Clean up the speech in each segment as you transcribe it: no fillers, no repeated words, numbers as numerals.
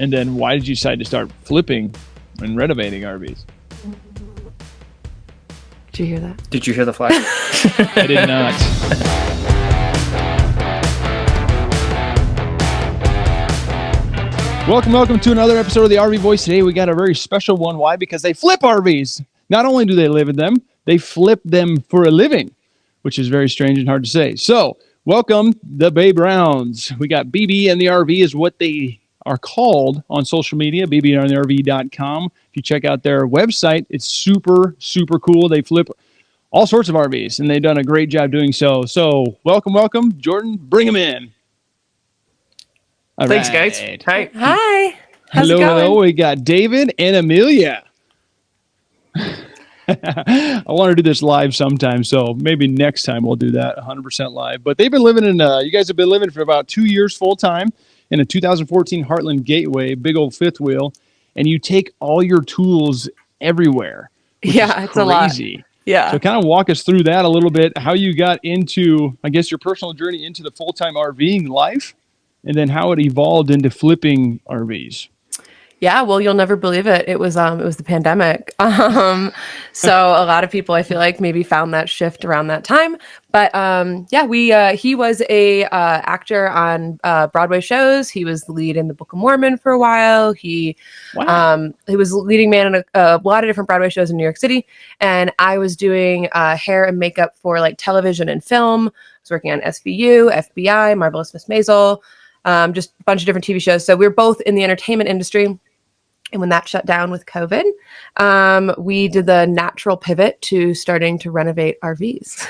And then why did you decide to start flipping and renovating RVs? Did you hear that? Did you hear the flash? I did not. Welcome to another episode of the RV Voice. Today we got a very special one. Why? Because they flip RVs. Not only do they live in them, they flip them for a living, which is very strange and hard to say. So, welcome the Bay Browns. We got BB and the RV is what they are called on social media, BBandTheRV.com. If you check out their website, it's super, super cool. They flip all sorts of RVs, and they've done a great job doing so. So, welcome. Jordan, bring them in. All Thanks, right. guys. Hi. Hi. How's Hello, it going? hello. We got David and Amelia. I want to do this live sometime, so maybe next time we'll do that 100% live. But they've been living in, you guys have been living for about 2 years full time in a 2014 Heartland Gateway, big old fifth wheel, and you take all your tools everywhere. Yeah, it's a lot. Yeah. So kind of walk us through that a little bit, how you got into, I guess, your personal journey into the full-time RVing life, and then how it evolved into flipping RVs. Yeah, well, you'll never believe it. It was the pandemic. So a lot of people, I feel like, maybe found that shift around that time. But he was a actor on Broadway shows. He was the lead in the Book of Mormon for a while. He was leading man in a lot of different Broadway shows in New York City. And I was doing hair and makeup for like television and film. I was working on SVU, FBI, Marvelous Miss Maisel, just a bunch of different TV shows. So we were both in the entertainment industry. And when that shut down with COVID, we did the natural pivot to starting to renovate RVs.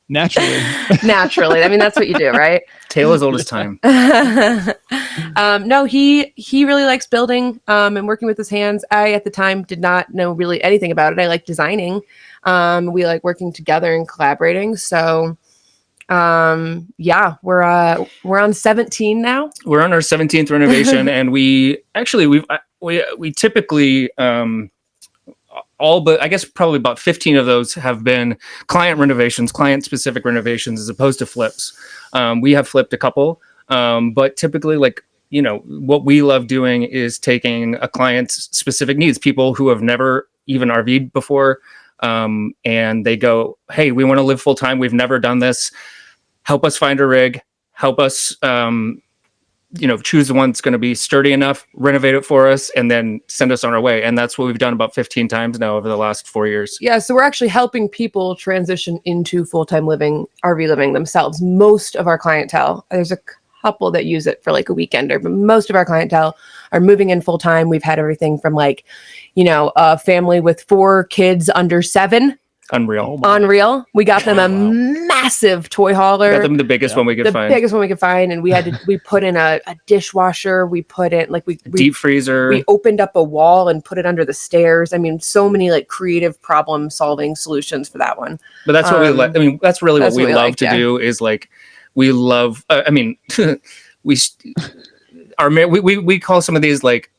Naturally. I mean, that's what you do, right? Tale as old as time. No, he really likes building and working with his hands. I, at the time, did not know really anything about it. I like designing. We like working together and collaborating. So we're on 17 now. We're on our 17th renovation, and we typically all but I guess probably about 15 of those have been client renovations, client specific renovations, as opposed to flips. We have flipped a couple, but typically, like, you know, what we love doing is taking a client's specific needs, people who have never even RV'd before, and they go, "Hey, we want to live full time. We've never done this. Help us find a rig. Help us, choose the one that's going to be sturdy enough, renovate it for us, and then send us on our way." And that's what we've done about 15 times now over the last 4 years. Yeah, so we're actually helping people transition into full-time living, RV living themselves. Most of our clientele, there's a couple that use it for like a weekender, but most of our clientele are moving in full-time. We've had everything from like, a family with 4 kids under 7. Unreal. We got them a massive toy hauler. Got them the biggest one we could find. The biggest one we could find. And we put in a dishwasher. We put in deep freezer. We opened up a wall and put it under the stairs. I mean, so many like creative problem solving solutions for that one. But that's what we like. I mean, that's really what we love to do is like, we love, we call some of these like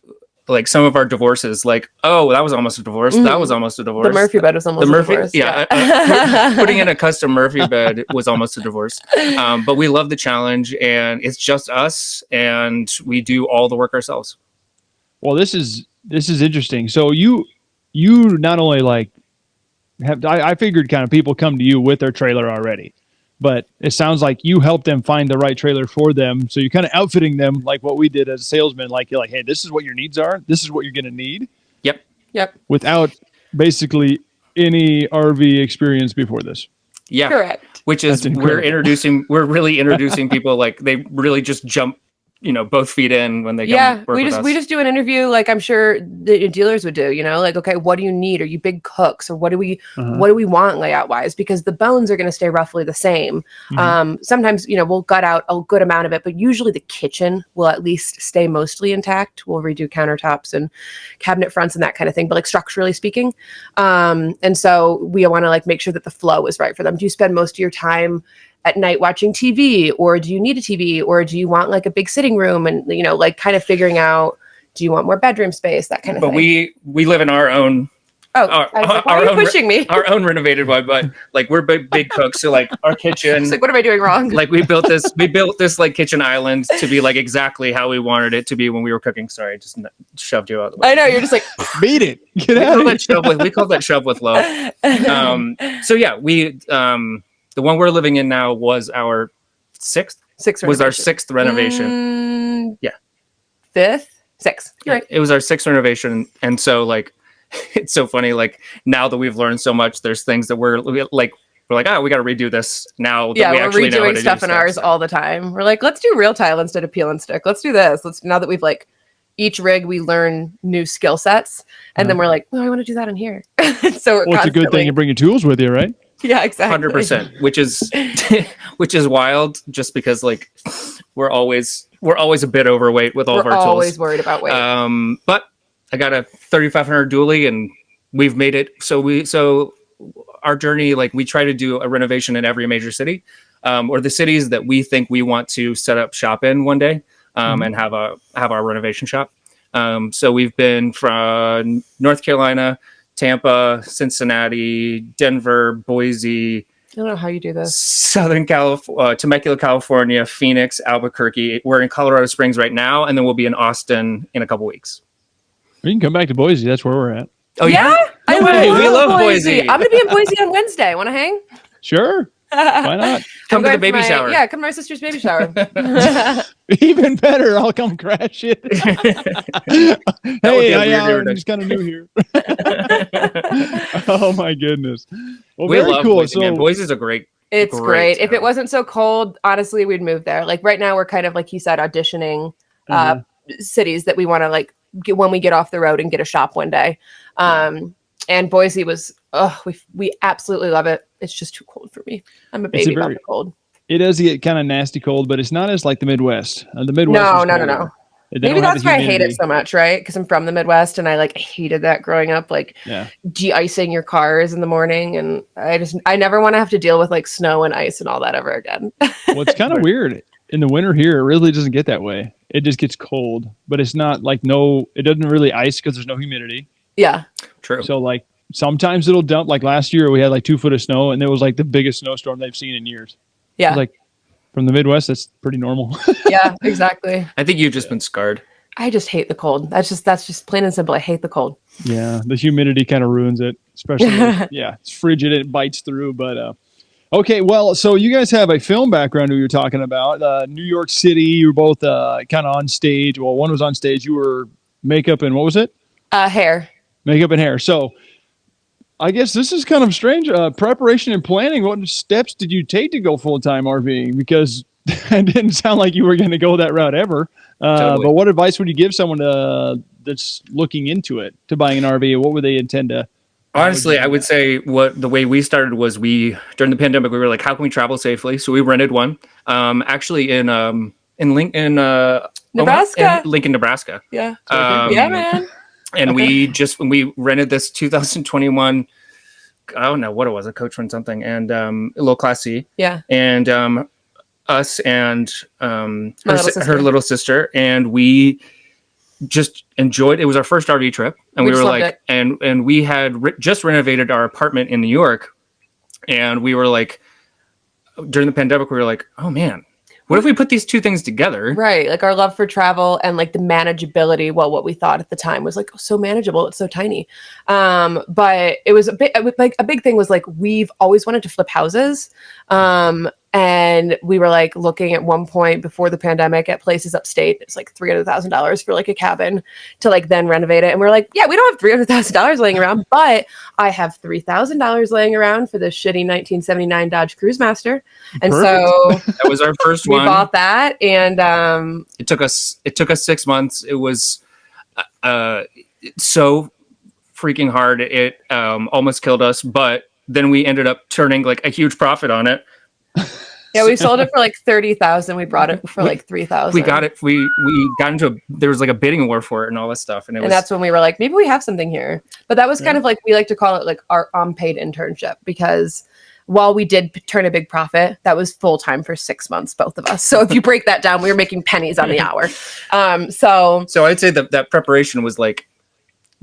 some of our divorces, like, oh, that was almost a divorce. Mm-hmm. That was almost a divorce. The Murphy bed was almost a divorce. Yeah. Putting in a custom Murphy bed was almost a divorce. But we love the challenge, and it's just us, and we do all the work ourselves. Well, this is interesting. So you not only like I figured kind of people come to you with their trailer already, but it sounds like you help them find the right trailer for them. So you're kind of outfitting them like what we did as a salesman. Like, you're like, hey, this is what your needs are. This is what you're going to need. Yep. Without basically any RV experience before this. Yeah. Correct. Which is, we're really introducing people, like they really just jump, both feet in when they come work with us. We just do an interview like I'm sure the dealers would do, like, okay, what do you need? Are you big cooks, or what do we want layout wise? Because the bones are going to stay roughly the same. Mm-hmm. Sometimes, we'll gut out a good amount of it, but usually the kitchen will at least stay mostly intact. We'll redo countertops and cabinet fronts and that kind of thing, but like structurally speaking. And so we want to like make sure that the flow is right for them. Do you spend most of your time at night watching TV, or do you need a TV, or do you want like a big sitting room, and like kind of figuring out, do you want more bedroom space, that kind of thing. But we live in our own Oh, I was like, why are you pushing me? Our own renovated one, but like we're big cooks, so like our kitchen. It's like, what am I doing wrong? Like we built this like kitchen island to be like exactly how we wanted it to be when we were cooking. Sorry, I just shoved you out of the way. I know, you're just like, beat it. Get out of here. We call that shove with love. So yeah, the one we're living in now was our sixth renovation. Yeah. Fifth? Sixth. You're right. It was our sixth renovation. And so like, it's so funny. Like now that we've learned so much, there's things that we're like, oh, we got to redo this now. That we actually know how to do stuff in ours all the time. We're like, let's do real tile instead of peel and stick. Let's do this. Now that we've like each rig, we learn new skill sets. And then we're like, I want to do that in here. So it's a good thing you bring your tools with you, right? Yeah, exactly. 100%, which is wild just because like we're always a bit overweight with all of our tools. We're always worried about weight. But I got a 3500 dually and we've made it. So our journey, like we try to do a renovation in every major city, or the cities that we think we want to set up shop in one day, and have our renovation shop. So we've been from North Carolina, Tampa, Cincinnati, Denver, Boise. I don't know how you do this. Southern California, Temecula, California, Phoenix, Albuquerque. We're in Colorado Springs right now, and then we'll be in Austin in a couple weeks. You can come back to Boise. That's where we're at. Oh yeah, I love Boise. I'm gonna be in Boise on Wednesday. Want to hang? Sure. Why not? Come to the baby shower. Yeah, come to my sister's baby shower. Even better. I'll come crash it. Hey, I'm just kind of new here. Oh my goodness. Well, we very love cool. Boise, man. Boise's a great. It's great. If it wasn't so cold, honestly, we'd move there. Like right now, we're kind of like you said, auditioning cities that we want to like get when we get off the road and get a shop one day. And Boise was, we absolutely love it. It's just too cold for me. I'm a baby about the cold. It does get kind of nasty cold, but it's not as like the Midwest. The Midwest. No. Maybe that's why I hate it so much, right? Because I'm from the Midwest and I like hated that growing up, like de-icing your cars in the morning. And I never want to have to deal with like snow and ice and all that ever again. Well, it's kind of weird. In the winter here, it really doesn't get that way. It just gets cold, but it's not like it doesn't really ice because there's no humidity. Yeah. True. So like sometimes it'll dump. Like last year we had like 2 foot of snow and it was like the biggest snowstorm they've seen in years. Yeah. Like from the Midwest, that's pretty normal. Yeah, exactly. I think you've just been scarred. I just hate the cold. That's just plain and simple. I hate the cold. Yeah. The humidity kind of ruins it, especially it's frigid. It bites through, but, okay. Well, so you guys have a film background who you're talking about, New York City. You were both, kind of on stage. Well, one was on stage. You were makeup and what was it? Hair. Makeup and hair. So I guess this is kind of strange. Preparation and planning. What steps did you take to go full-time RVing? Because it didn't sound like you were going to go that route ever. Totally. But what advice would you give someone that's looking into it, to buying an RV? What would they intend to? Honestly, I would say the way we started was during the pandemic, we were like, how can we travel safely? So we rented one, actually in Lincoln, Nebraska. Lincoln, Nebraska. Yeah. Yeah, man. And we rented this 2021, I don't know what it was, a Coach Run something, and a little Class C. Yeah. And us and her little sister, and we just enjoyed. It was our first RV trip, and we were like, and we had just renovated our apartment in New York, and we were like, during the pandemic, we were like, oh man, what if we put these two things together? Right. Like our love for travel and like the manageability. Well, what we thought at the time was like, so manageable. It's so tiny. But it was a big thing was like, we've always wanted to flip houses. And we were like looking at one point before the pandemic at places upstate. It's like $300,000 for like a cabin to like then renovate it. And we're like, yeah, we don't have $300,000 laying around, but I have $3,000 laying around for this shitty 1979 Dodge Cruise Master. And Perfect. So that was our first one. We bought that, and it took us 6 months. It was so freaking hard. It almost killed us, but then we ended up turning like a huge profit on it. Yeah, we sold it for like $30,000. We brought it for like $3,000. We got it. We got into there was like a bidding war for it and all this stuff. And that's when we were like, maybe we have something here. But that was kind of like, we like to call it like our unpaid internship, because while we did turn a big profit, that was full time for 6 months, both of us. So if you break that down, we were making pennies on the hour. So I'd say that preparation was like,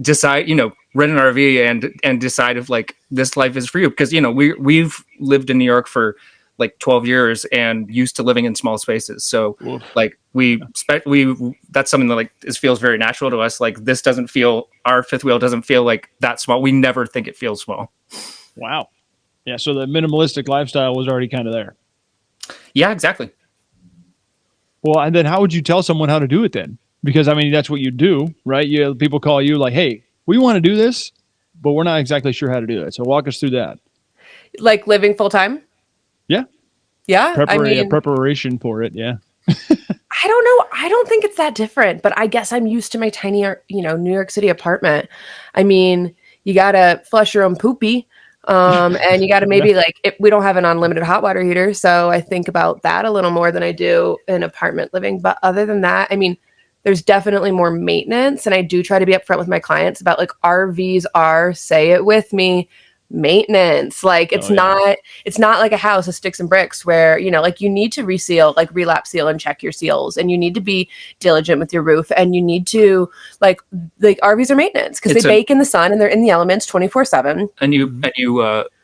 decide, rent an RV and decide if like this life is for you. Because, you know, we've lived in New York for like 12 years and used to living in small spaces. So Oof. like that's something that like feels very natural to us. Like this doesn't feel, our fifth wheel doesn't feel like that small. We never think it feels small. Wow. Yeah. So the minimalistic lifestyle was already kind of there. Yeah, exactly. Well, and then how would you tell someone how to do it then? Because I mean, that's what you do, right? People call you like, hey, we want to do this, but we're not exactly sure how to do it. So walk us through that. Like living full time? Yeah. Yeah. Preparation for it. Yeah. I don't know. I don't think it's that different, but I guess I'm used to my tiny, New York City apartment. I mean, you got to flush your own poopy. And you got to maybe we don't have an unlimited hot water heater. So I think about that a little more than I do in apartment living. But other than that, I mean, there's definitely more maintenance. And I do try to be upfront with my clients about like RVs are, say it with me, maintenance. Like it's not like a house of sticks and bricks where, like you need to reseal, like relapse seal and check your seals, and you need to be diligent with your roof, and you need to like RVs are maintenance because they bake in the sun and they're in the elements 24/7. And you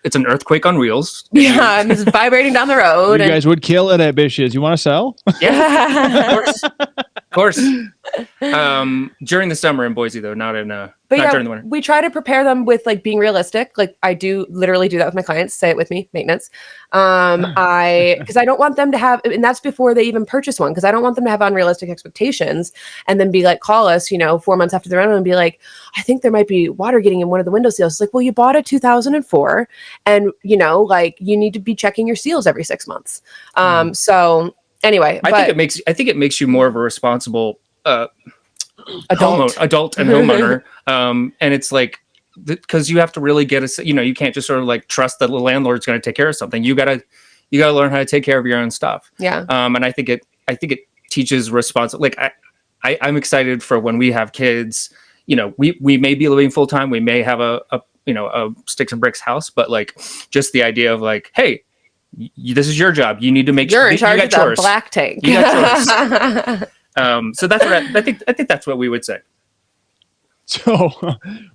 it's an earthquake on wheels. Yeah, and it's vibrating down the road. You guys would kill it at Bish's. You want to sell? Yeah, of course. During the summer in Boise, though, not during the winter. We try to prepare them with like being realistic. Like I do literally do that with my clients. Say it with me, maintenance. Because I don't want them to have, and that's before they even purchase one, because I don't want them to have unrealistic expectations and then be like, call us, 4 months after the rental and be like, I think there might be water getting in one of the window seals. It's like, well, you bought a 2004, and like you need to be checking your seals every 6 months. So anyway, I think it makes you more of a responsible adult and homeowner. And it's like, because you have to really you can't just sort of like trust that the landlord's going to take care of something. You gotta learn how to take care of your own stuff. Yeah. And I think it teaches responsibility. Like I'm excited for when we have kids. We may be living full time. We may have a sticks and bricks house, but like just the idea of like, hey, this is your job. You need to make sure you're in charge of the black tank. You got chores. So that's what I think that's what we would say. So,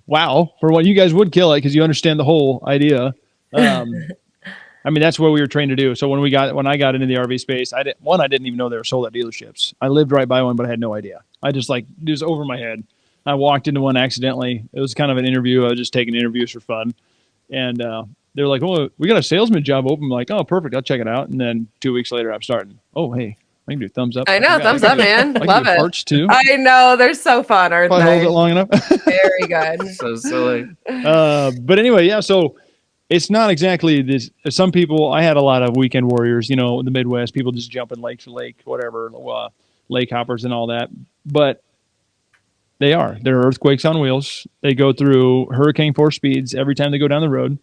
wow, for what you guys would kill it because you understand the whole idea. I mean, that's what we were trained to do. So when I got into the RV space, I didn't even know they were sold at dealerships. I lived right by one, but I had no idea. I just over my head. I walked into one accidentally. It was kind of an interview. I was just taking interviews for fun. And they were like, oh, we got a salesman job open. I'm like, oh, perfect. I'll check it out. And then 2 weeks later, I'm starting. Oh, hey, I can do thumbs up. I know. Thumbs up, man. Love it. Parts too. I know. They're so fun, aren't they? Hold it long enough. Very good. So silly. But anyway, yeah. So it's not exactly this. Some people, I had a lot of weekend warriors, in the Midwest, people just jumping lake to lake, whatever, lake hoppers and all that. But they're earthquakes on wheels. They go through hurricane force speeds every time they go down the road,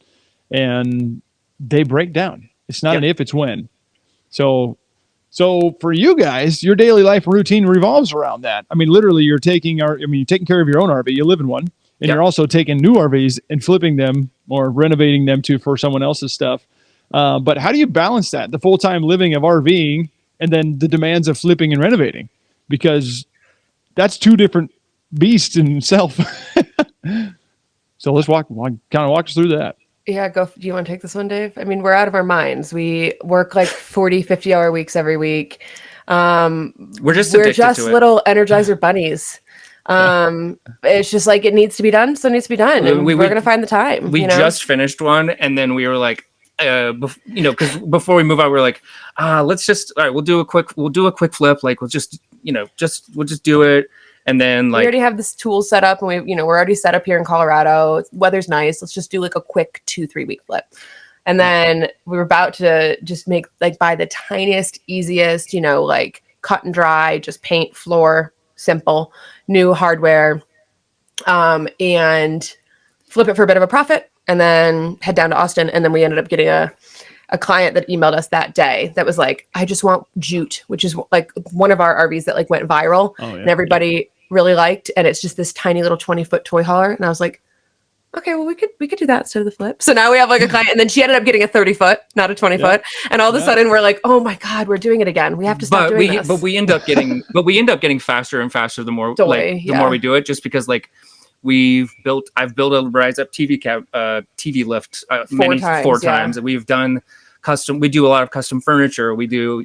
and they break down. It's not an if, it's when. So for you guys, your daily life routine revolves around that. I mean, literally, you're taking care of your own RV. You live in one, and you're also taking new RVs and flipping them or renovating them for someone else's stuff. But how do you balance that? The full-time living of RVing and then the demands of flipping and renovating, because that's two different beasts in itself. So let's walk us through that. Yeah, go. Do you want to take this one, Dave? I mean, we're out of our minds. We work like 40, 50-hour weeks every week. We're just little Energizer bunnies. It's just like it needs to be done, so it needs to be done. And we're going to find the time. We just finished one, and then we were like, because before we move out, we were like, let's just, all right, we'll do a quick flip. Like we'll just do it. And then we already have this tool set up, and we're already set up here in Colorado. Weather's nice. Let's just do like a quick 2-3 week flip. And then we were about to just make buy the tiniest, easiest, like cut and dry, just paint, floor, simple, new hardware, and flip it for a bit of a profit, and then head down to Austin. And then we ended up getting a client that emailed us that day that was like, I just want Jute, which is like one of our RVs that like went viral and everybody really liked. And it's just this tiny little 20-foot toy hauler. And I was like, okay, well, we could do that instead of the flip. So now we have like a client, and then she ended up getting a 30-foot, not a 20-foot. And all of a sudden we're like, oh my God, we're doing it again. We have to stop doing this. But we end up getting faster and faster the more more we do it, just because like I've built a rise up TV lift four times. And we've done we do a lot of custom furniture. We do,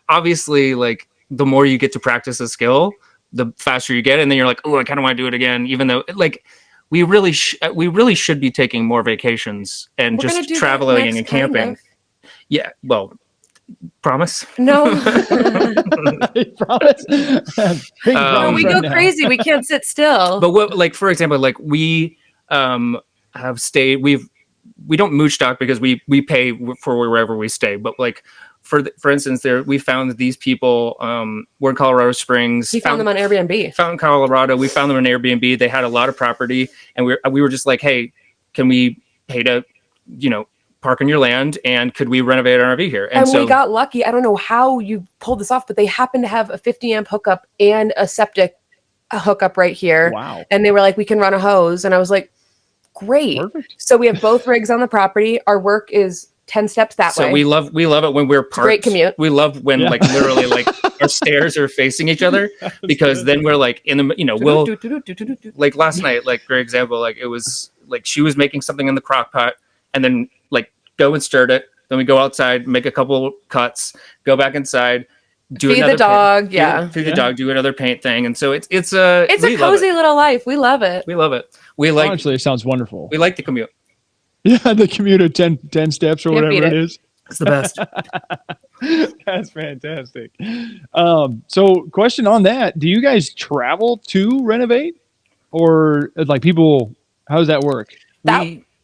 obviously, like, the more you get to practice a skill, the faster you get. And then you're like, oh, I kind of want to do it again, even though, like, we really should be taking more vacations and just traveling and camping. Yeah. Well, promise? No. Promise? We go crazy. We can't sit still. But what, like, for example, like, we have stayed, we don't mooch dock because we pay for wherever we stay. But, like, for instance, we found these people, we're in Colorado Springs. We found them on Airbnb. Found in Colorado. We found them on Airbnb. They had a lot of property, and we were just like, hey, can we pay to, park on your land, and could we renovate an RV here? And so we got lucky. I don't know how you pulled this off, but they happened to have a 50 amp hookup and a septic hookup right here. Wow. And they were like, we can run a hose. And I was like, great. Perfect. So we have both rigs on the property. Our work is 10 steps that way. So we love it when we're parked. Great commute. We love when like literally like our stairs are facing each other, because then we're like in the, we'll like last night, like for example, like it was like she was making something in the crock pot, and then like go and stir it. Then we go outside, make a couple cuts, go back inside, feed the dog, feed the dog, do another paint thing, and so it's a cozy little life. We love it. We love it. Honestly, it sounds wonderful. We like the commute. Yeah, the commute of 10 steps or whatever it is. It's the best. That's fantastic. So question on that, do you guys travel to renovate, or like people, how does that work?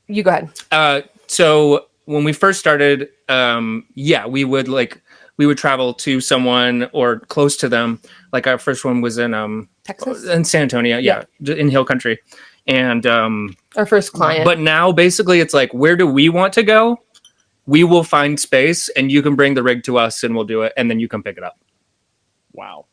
You go ahead. So when we first started, we would travel to someone or close to them. Like our first one was in Texas, in San Antonio, in Hill Country. And our first client. But now basically it's like, where do we want to go? We will find space, and you can bring the rig to us and we'll do it, and then you can pick it up. Wow.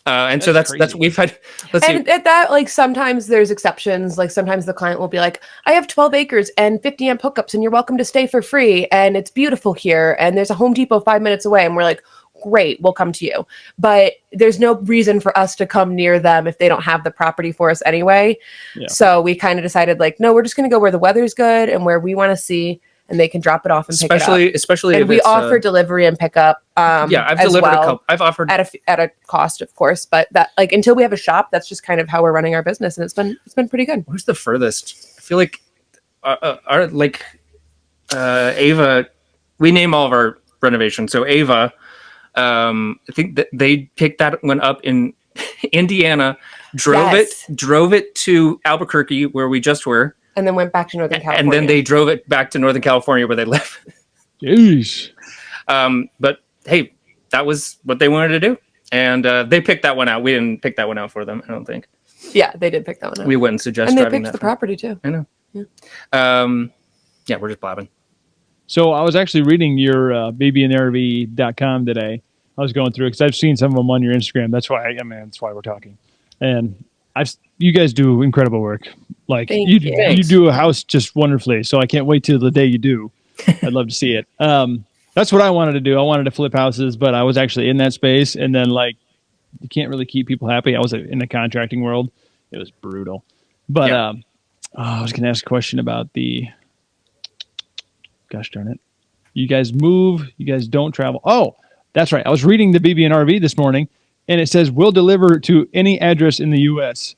And so that's we've had. At that, like sometimes there's exceptions. Like sometimes the client will be like, I have 12 acres and 50 amp hookups, and you're welcome to stay for free, and it's beautiful here, and there's a Home Depot 5 minutes away, and we're like, great, we'll come to you. But there's no reason for us to come near them if they don't have the property for us anyway. Yeah. So we kind of decided like, no, we're just going to go where the weather's good and where we want to see, and they can drop it off and pick it up. Especially and we offer delivery and pickup. I've delivered a couple. I've offered at a cost, of course, but that like until we have a shop, that's just kind of how we're running our business, and it's been pretty good. Where's the furthest? I feel like Ava. We name all of our renovations. So Ava, I think that they picked that one up in Indiana, drove it to Albuquerque where we just were. And then went back to Northern California. And then they drove it back to Northern California where they live. Jeez. But hey, that was what they wanted to do. And they picked that one out. We didn't pick that one out for them, I don't think. Yeah, they did pick that one out. We wouldn't suggest driving that. And they picked the property too. I know. Yeah. We're just blabbing. So I was actually reading your BBandTheRV.com today. I was going through it because I've seen some of them on your Instagram. That's why that's why we're talking. And you guys do incredible work. Like you do a house just wonderfully. So I can't wait till the day you do. I'd love to see it. That's what I wanted to do. I wanted to flip houses, but I was actually in that space. And then like, you can't really keep people happy. I was in the contracting world. It was brutal. But I was going to ask a question about gosh darn it. You guys move. You guys don't travel. Oh, that's right. I was reading the BBandRV this morning, and it says we'll deliver to any address in the U.S.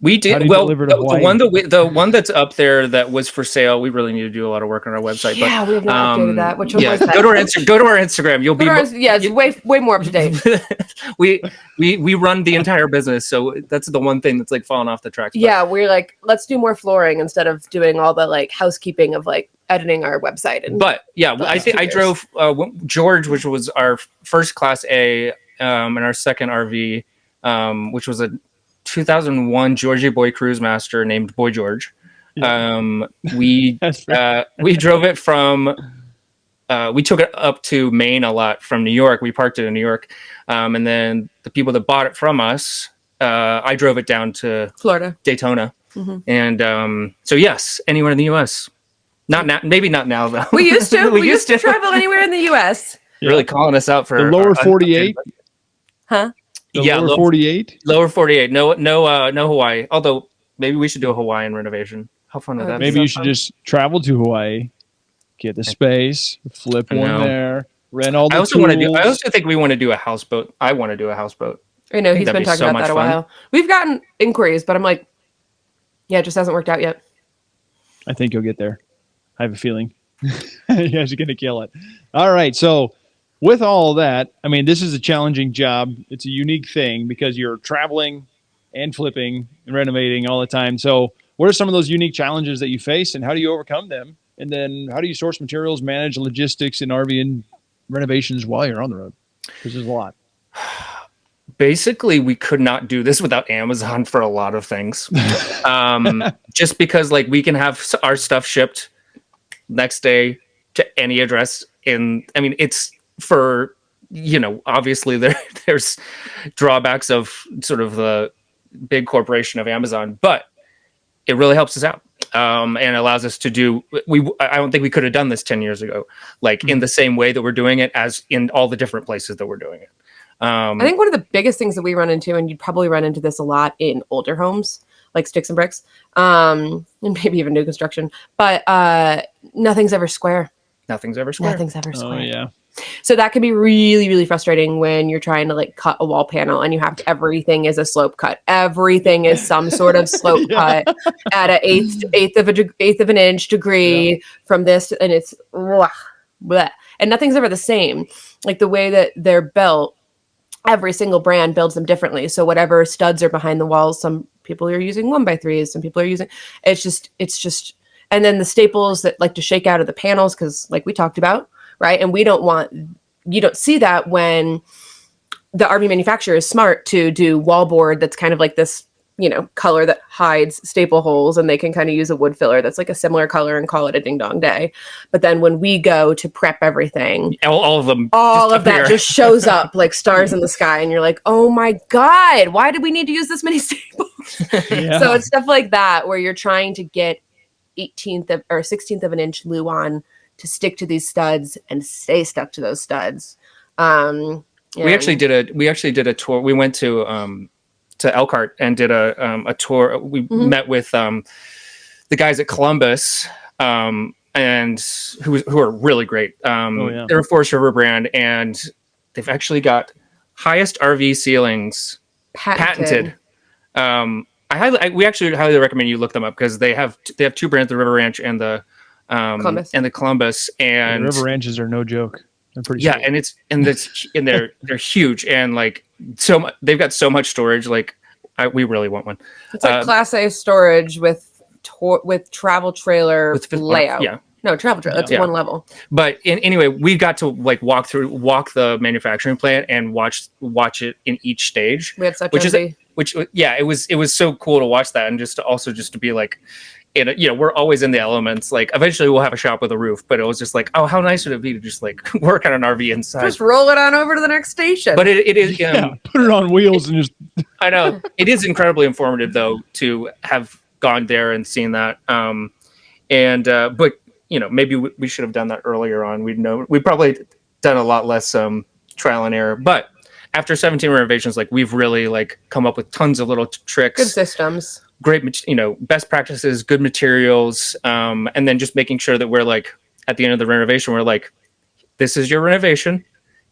We did well. The one that's up there that was for sale. We really need to do a lot of work on our website. Yeah, but, we have not updated that. Which one was that? Go to our Instagram. You'll be it's way more up to date. we run the entire business, so that's the one thing that's like falling off the tracks. Yeah, we're like, let's do more flooring instead of doing all the like housekeeping of like editing our website. I think I drove George, which was our first Class A, and our second RV, which was a 2001 Georgia Boy Cruise Master named Boy George. Yeah. We drove it from. We took it up to Maine a lot from New York. We parked it in New York, and then the people that bought it from us, I drove it down to Florida, Daytona, and so yes, anywhere in the U.S. Not now, maybe not now though. We used to. we used to travel anywhere in the U.S. You're really calling us out for the lower 48. Huh? The Yeah, lower 48? Lower 48. No Hawaii. Although maybe we should do a Hawaiian renovation. How fun would that Maybe be? you should just travel to Hawaii, get the space, flip I one know. there, rent all the I tools. also think we want to do a houseboat. I want to do a houseboat. I know he's that'd been be talking so about much that a fun. while. We've gotten inquiries, but I'm like, yeah, it just hasn't worked out yet. I think you'll get there. I have a feeling. You guys are going to kill it. All right. So, with all of that, I mean, this is a challenging job. It's a unique thing because you're traveling and flipping and renovating all the time. So, what are some of those unique challenges that you face and how do you overcome them? And then, how do you source materials, manage logistics in RV and renovations while you're on the road? Because there's a lot. Basically, we could not do this without Amazon for a lot of things. Just because like we can have our stuff shipped next day to any address it's for, obviously there's drawbacks of sort of the big corporation of Amazon, but it really helps us out. And allows us to do, I don't think we could have done this 10 years ago, like in the same way that we're doing it as in all the different places that we're doing it. I think one of the biggest things that we run into, and you'd probably run into this a lot in older homes, like sticks and bricks, and maybe even new construction, but nothing's ever square. Nothing's ever square. Nothing's ever square. Oh, yeah. So that can be really, really frustrating when you're trying to like cut a wall panel and you have everything is a slope cut. Everything is some sort of slope cut at an eighth of an inch degree from this, and it's blah, blah. And nothing's ever the same. Like the way that they're built, every single brand builds them differently. So whatever studs are behind the walls, some people are using 1x3s, some people are using. It's just, and then the staples that like to shake out of the panels because, like we talked about. Right. And you don't see that when the RV manufacturer is smart to do wallboard that's kind of like this, color that hides staple holes, and they can kind of use a wood filler that's like a similar color and call it a ding dong day. But then when we go to prep everything, all of them, all of that just shows up like stars in the sky. And you're like, oh my God, why did we need to use this many staples? Yeah. So it's stuff like that where you're trying to get 18th or 16th of an inch luan to stick to these studs and stay stuck to those studs. We actually did a tour. We went to Elkhart and did a tour. We met with the guys at Columbus, and who are really great. They're a Forest River brand, and they've actually got highest RV ceilings patented. We actually highly recommend you look them up because they have two brands: the River Ranch and the Columbus. And the Columbus. And the River Ranches are no joke. They're pretty sweet. and they're huge, and like they've got so much storage. Like we really want one. It's like Class A storage with travel trailer layout. Yeah. No, travel trailer. That's one level. But anyway, we got to like walk the manufacturing plant and watch it in each stage. We had such it was so cool to watch that, and just to be like, we're always in the elements. Like eventually we'll have a shop with a roof, but it was just like, oh, how nice would it be to just like work on an RV inside? Just roll it on over to the next station. But it is, put it on wheels and just. I know it is incredibly informative though to have gone there and seen that. But maybe we should have done that earlier on. We'd probably done a lot less trial and error. But after 17 renovations, like we've really like come up with tons of little tricks, good systems, great, best practices, good materials, and then just making sure that we're like at the end of the renovation, we're like, this is your renovation,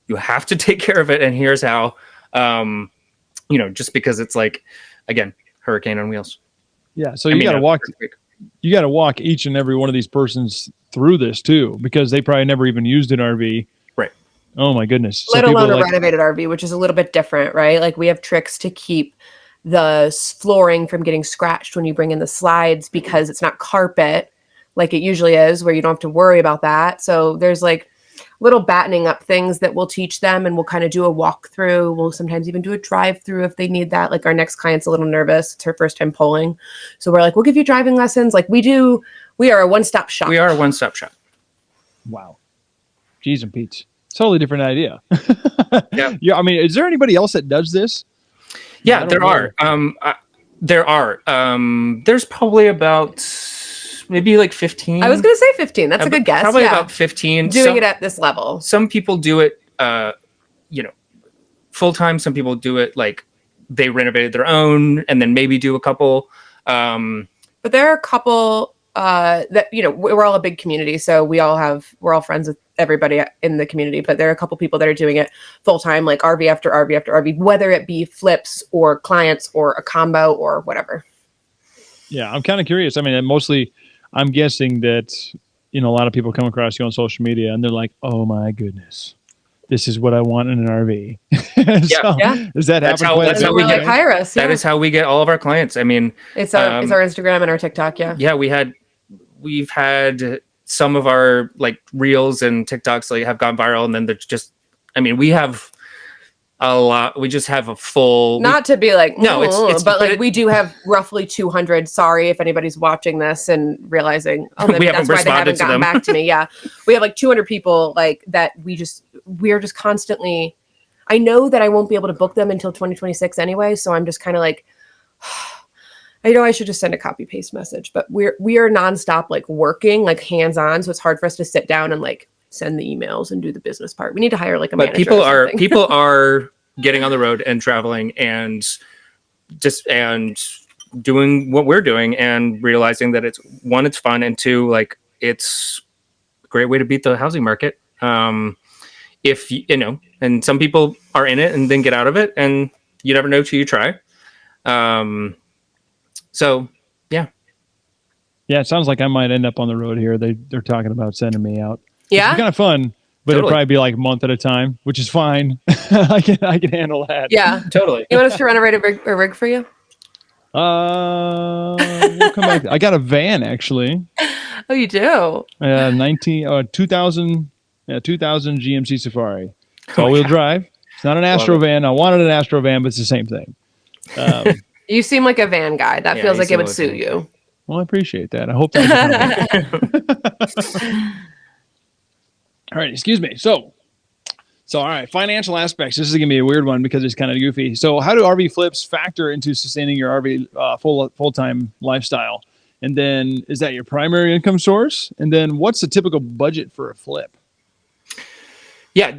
you have to take care of it, and here's how. Just because it's like, again, hurricane on wheels. Yeah, so you got to walk each and every one of these persons through this too, because they probably never even used an RV. Right. Oh my goodness. Let alone a renovated RV, which is a little bit different, right? Like we have tricks to keep the flooring from getting scratched when you bring in the slides because it's not carpet like it usually is, where you don't have to worry about that. So there's like little battening up things that we'll teach them, and we'll kind of do a walkthrough. We'll sometimes even do a drive-through if they need that. Like our next client's a little nervous. It's her first time pulling. So we're like, we'll give you driving lessons. Like we are a one-stop shop. We are a one-stop shop. Wow. Jeez and Pete's. Totally different idea. Yeah. Yeah. I mean, is there anybody else that does this? Yeah, there are. There are. There's probably about maybe like 15. I was going to say 15. That's a good guess. Probably about 15. Doing it at this level. Some people do it, full-time. Some people do it like they renovated their own and then maybe do a couple. But there are a couple that, we're all a big community. So we're all friends with everybody in the community, but there are a couple people that are doing it full time, like RV after RV after RV, whether it be flips or clients or a combo or whatever. Yeah, I'm kind of curious. I mean, mostly I'm guessing that, a lot of people come across you on social media and they're like, oh my goodness, this is what I want in an RV. Does that happen? That's how we get hire us. That is how we get all of our clients. I mean, it's our Instagram and our TikTok. Yeah. Yeah. We've had some of our like reels and TikToks like have gone viral, and then there's just, we have a lot. We just have a full. Not to be like no, but we do have roughly 200. Sorry if anybody's watching this and realizing we haven't that's why they haven't gotten to them. back to me. Yeah, we have like 200 people like that. We're just constantly. I know that I won't be able to book them until 2026 anyway, so I'm just kind of like. I know I should just send a copy paste message, but we are nonstop like working, like hands on. So it's hard for us to sit down and like send the emails and do the business part. We need to hire like a manager. But people are getting on the road and traveling and doing what we're doing and realizing that it's fun, and two, like it's a great way to beat the housing market. If and some people are in it and then get out of it, and you never know till you try. So, yeah. Yeah, it sounds like I might end up on the road here. They're talking about sending me out. Yeah, it's kind of fun, but it'll probably be like a month at a time, which is fine. I can handle that. Yeah, totally. You want us to renovate a rig for you? We'll come back. I got a van actually. Oh, you do? 2000 GMC Safari. It's all-wheel drive. It's not an Astro van. I wanted an Astro van, but it's the same thing. You seem like a van guy. That feels like it would suit you. Well, I appreciate that. I hope that. All right, excuse me. So all right, financial aspects. This is gonna be a weird one because it's kind of goofy. So, how do RV flips factor into sustaining your RV full-time lifestyle? And then, is that your primary income source? And then, what's the typical budget for a flip? Yeah,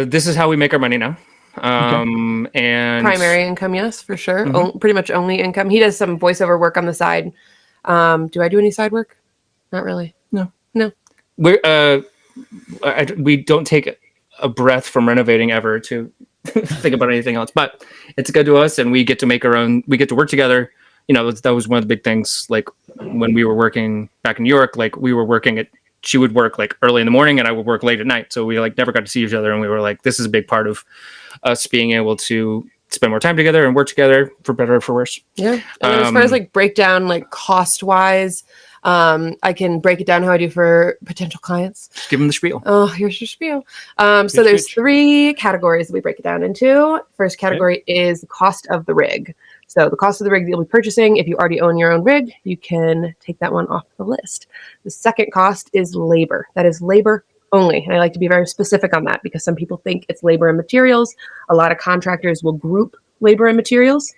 this is how we make our money now. And primary income, yes, for sure. Mm-hmm. Pretty much only income. He does some voiceover work on the side. Do I do any side work? Not really. No. We don't take a breath from renovating ever to think about anything else, but it's good to us, and we get to make our own. We get to work together. That was one of the big things. Like when we were working back in New York, like we were working she would work like early in the morning and I would work late at night. So we like never got to see each other. And we were like, this is a big part of us being able to spend more time together and work together, for better or for worse. Yeah. And then as far as like breakdown, like cost wise, I can break it down how I do for potential clients. Just give them the spiel. Oh, here's your spiel. So there's 3 categories that we break it down into. First category is the cost of the rig. So the cost of the rig that you'll be purchasing, if you already own your own rig, you can take that one off the list. The second cost is labor. That is labor only. And I like to be very specific on that because some people think it's labor and materials. A lot of contractors will group labor and materials.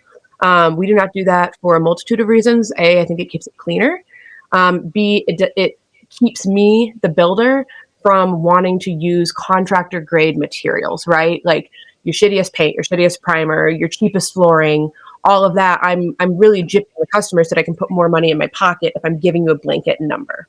We do not do that for a multitude of reasons. A, I think it keeps it cleaner. B, it keeps me, the builder, from wanting to use contractor grade materials, right? Like your shittiest paint, your shittiest primer, your cheapest flooring, all of that. I'm really gypping the customer so that I can put more money in my pocket if I'm giving you a blanket number.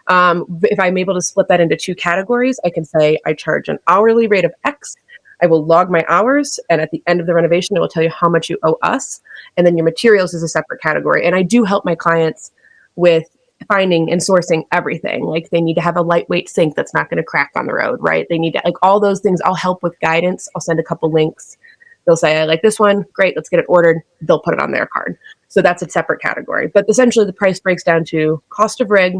If I'm able to split that into 2 categories, I can say I charge an hourly rate of X. I will log my hours, and at the end of the renovation, I will tell you how much you owe us. And then your materials is a separate category. And I do help my clients with finding and sourcing everything. Like they need to have a lightweight sink that's not going to crack on the road, right? They need to, like all those things. I'll help with guidance. I'll send a couple links. They'll say, I like this one. Great. Let's get it ordered. They'll put it on their card. So that's a separate category. But essentially the price breaks down to cost of rig,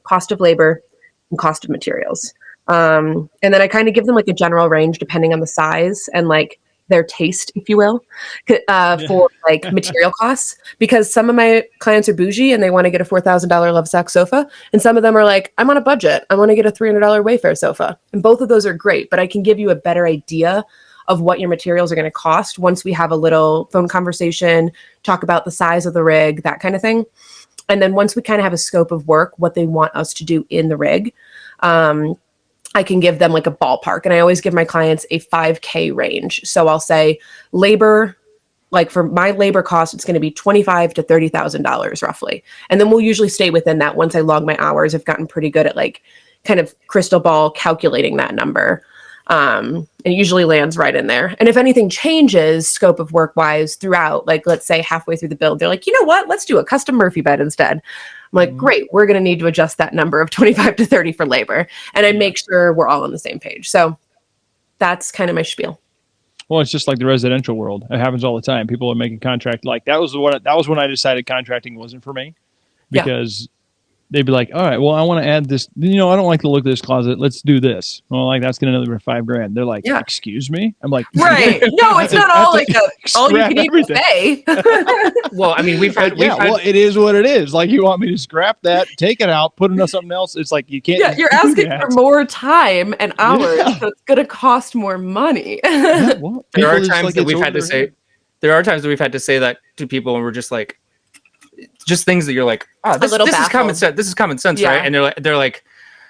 cost of labor, and cost of materials. And then I kind of give them like a general range depending on the size and like their taste, if you will, for like material costs, because some of my clients are bougie and they want to get a $4,000 Lovesac sofa. And some of them are like, I'm on a budget. I want to get a $300 Wayfair sofa. And both of those are great, but I can give you a better idea of what your materials are going to cost once we have a little phone conversation, talk about the size of the rig, that kind of thing. And then once we kind of have a scope of work, what they want us to do in the rig, I can give them like a ballpark, and I always give my clients a 5K range. So I'll say labor, like for my labor cost, it's going to be $25,000 to $30,000 roughly. And then we'll usually stay within that. Once I log my hours, I've gotten pretty good at like kind of crystal ball calculating that number. And it usually lands right in there. And if anything changes scope of work wise throughout, like let's say halfway through the build, they're like, you know what, let's do a custom Murphy bed instead. I'm like, great, we're going to need to adjust that number of 25 to 30 for labor. And I make sure we're all on the same page. So that's kind of my spiel. Well, it's just like the residential world. It happens all the time. People are making contract. Like that was when I decided contracting wasn't for me, because they'd be like, all right, well, I want to add this. I don't like the look of this closet. Let's do this. Well, like that's going to another $5,000. They're like, excuse me. I'm like, right. No, it's not all like all you can eat buffet. Well, I mean, well, it is what it is. Like, you want me to scrap that, take it out, put it on something else? It's like, you can't. Yeah, you're asking for more time and hours, so it's going to cost more money. Well, there are times that we've had to say. There are times that we've had to say that to people, and we're just like, just things that you're like, oh, this is common sense. This is common sense, right? And they're like,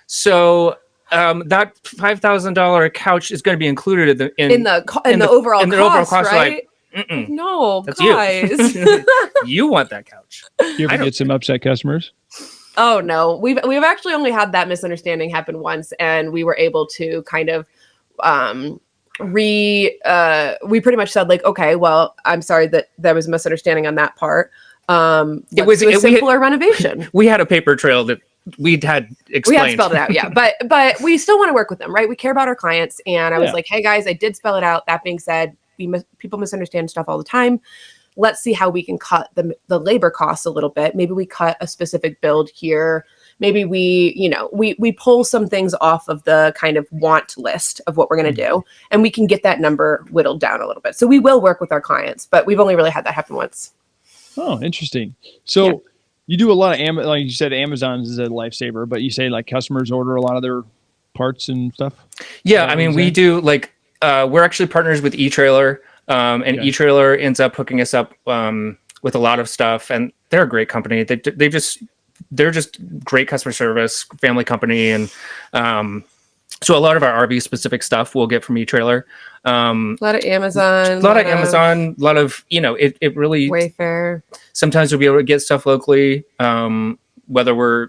so that $5,000 couch is going to be included in the overall cost, right? Like, no, that's guys, you want that couch. You ever get some upset customers? Oh no, we've actually only had that misunderstanding happen once, and we were able to kind of we pretty much said like, okay, well, I'm sorry that there was a misunderstanding on that part. It was a simpler renovation. We had a paper trail that we'd had explained. We had spelled it out, yeah. But we still want to work with them, right? We care about our clients. And I was like, hey guys, I did spell it out. That being said, people misunderstand stuff all the time. Let's see how we can cut the labor costs a little bit. Maybe we cut a specific build here. Maybe we pull some things off of the kind of want list of what we're going to do, and we can get that number whittled down a little bit. So we will work with our clients, but we've only really had that happen once. Oh, interesting. So you do a lot of like you said, Amazon is a lifesaver, but you say like customers order a lot of their parts and stuff. Yeah, I mean, we do like we're actually partners with eTrailer, and eTrailer ends up hooking us up with a lot of stuff, and they're a great company. They're just great customer service, family company, and so a lot of our RV specific stuff we'll get from eTrailer. A lot of Amazon. A lot of it really Wayfair. Sometimes we'll be able to get stuff locally, whether we're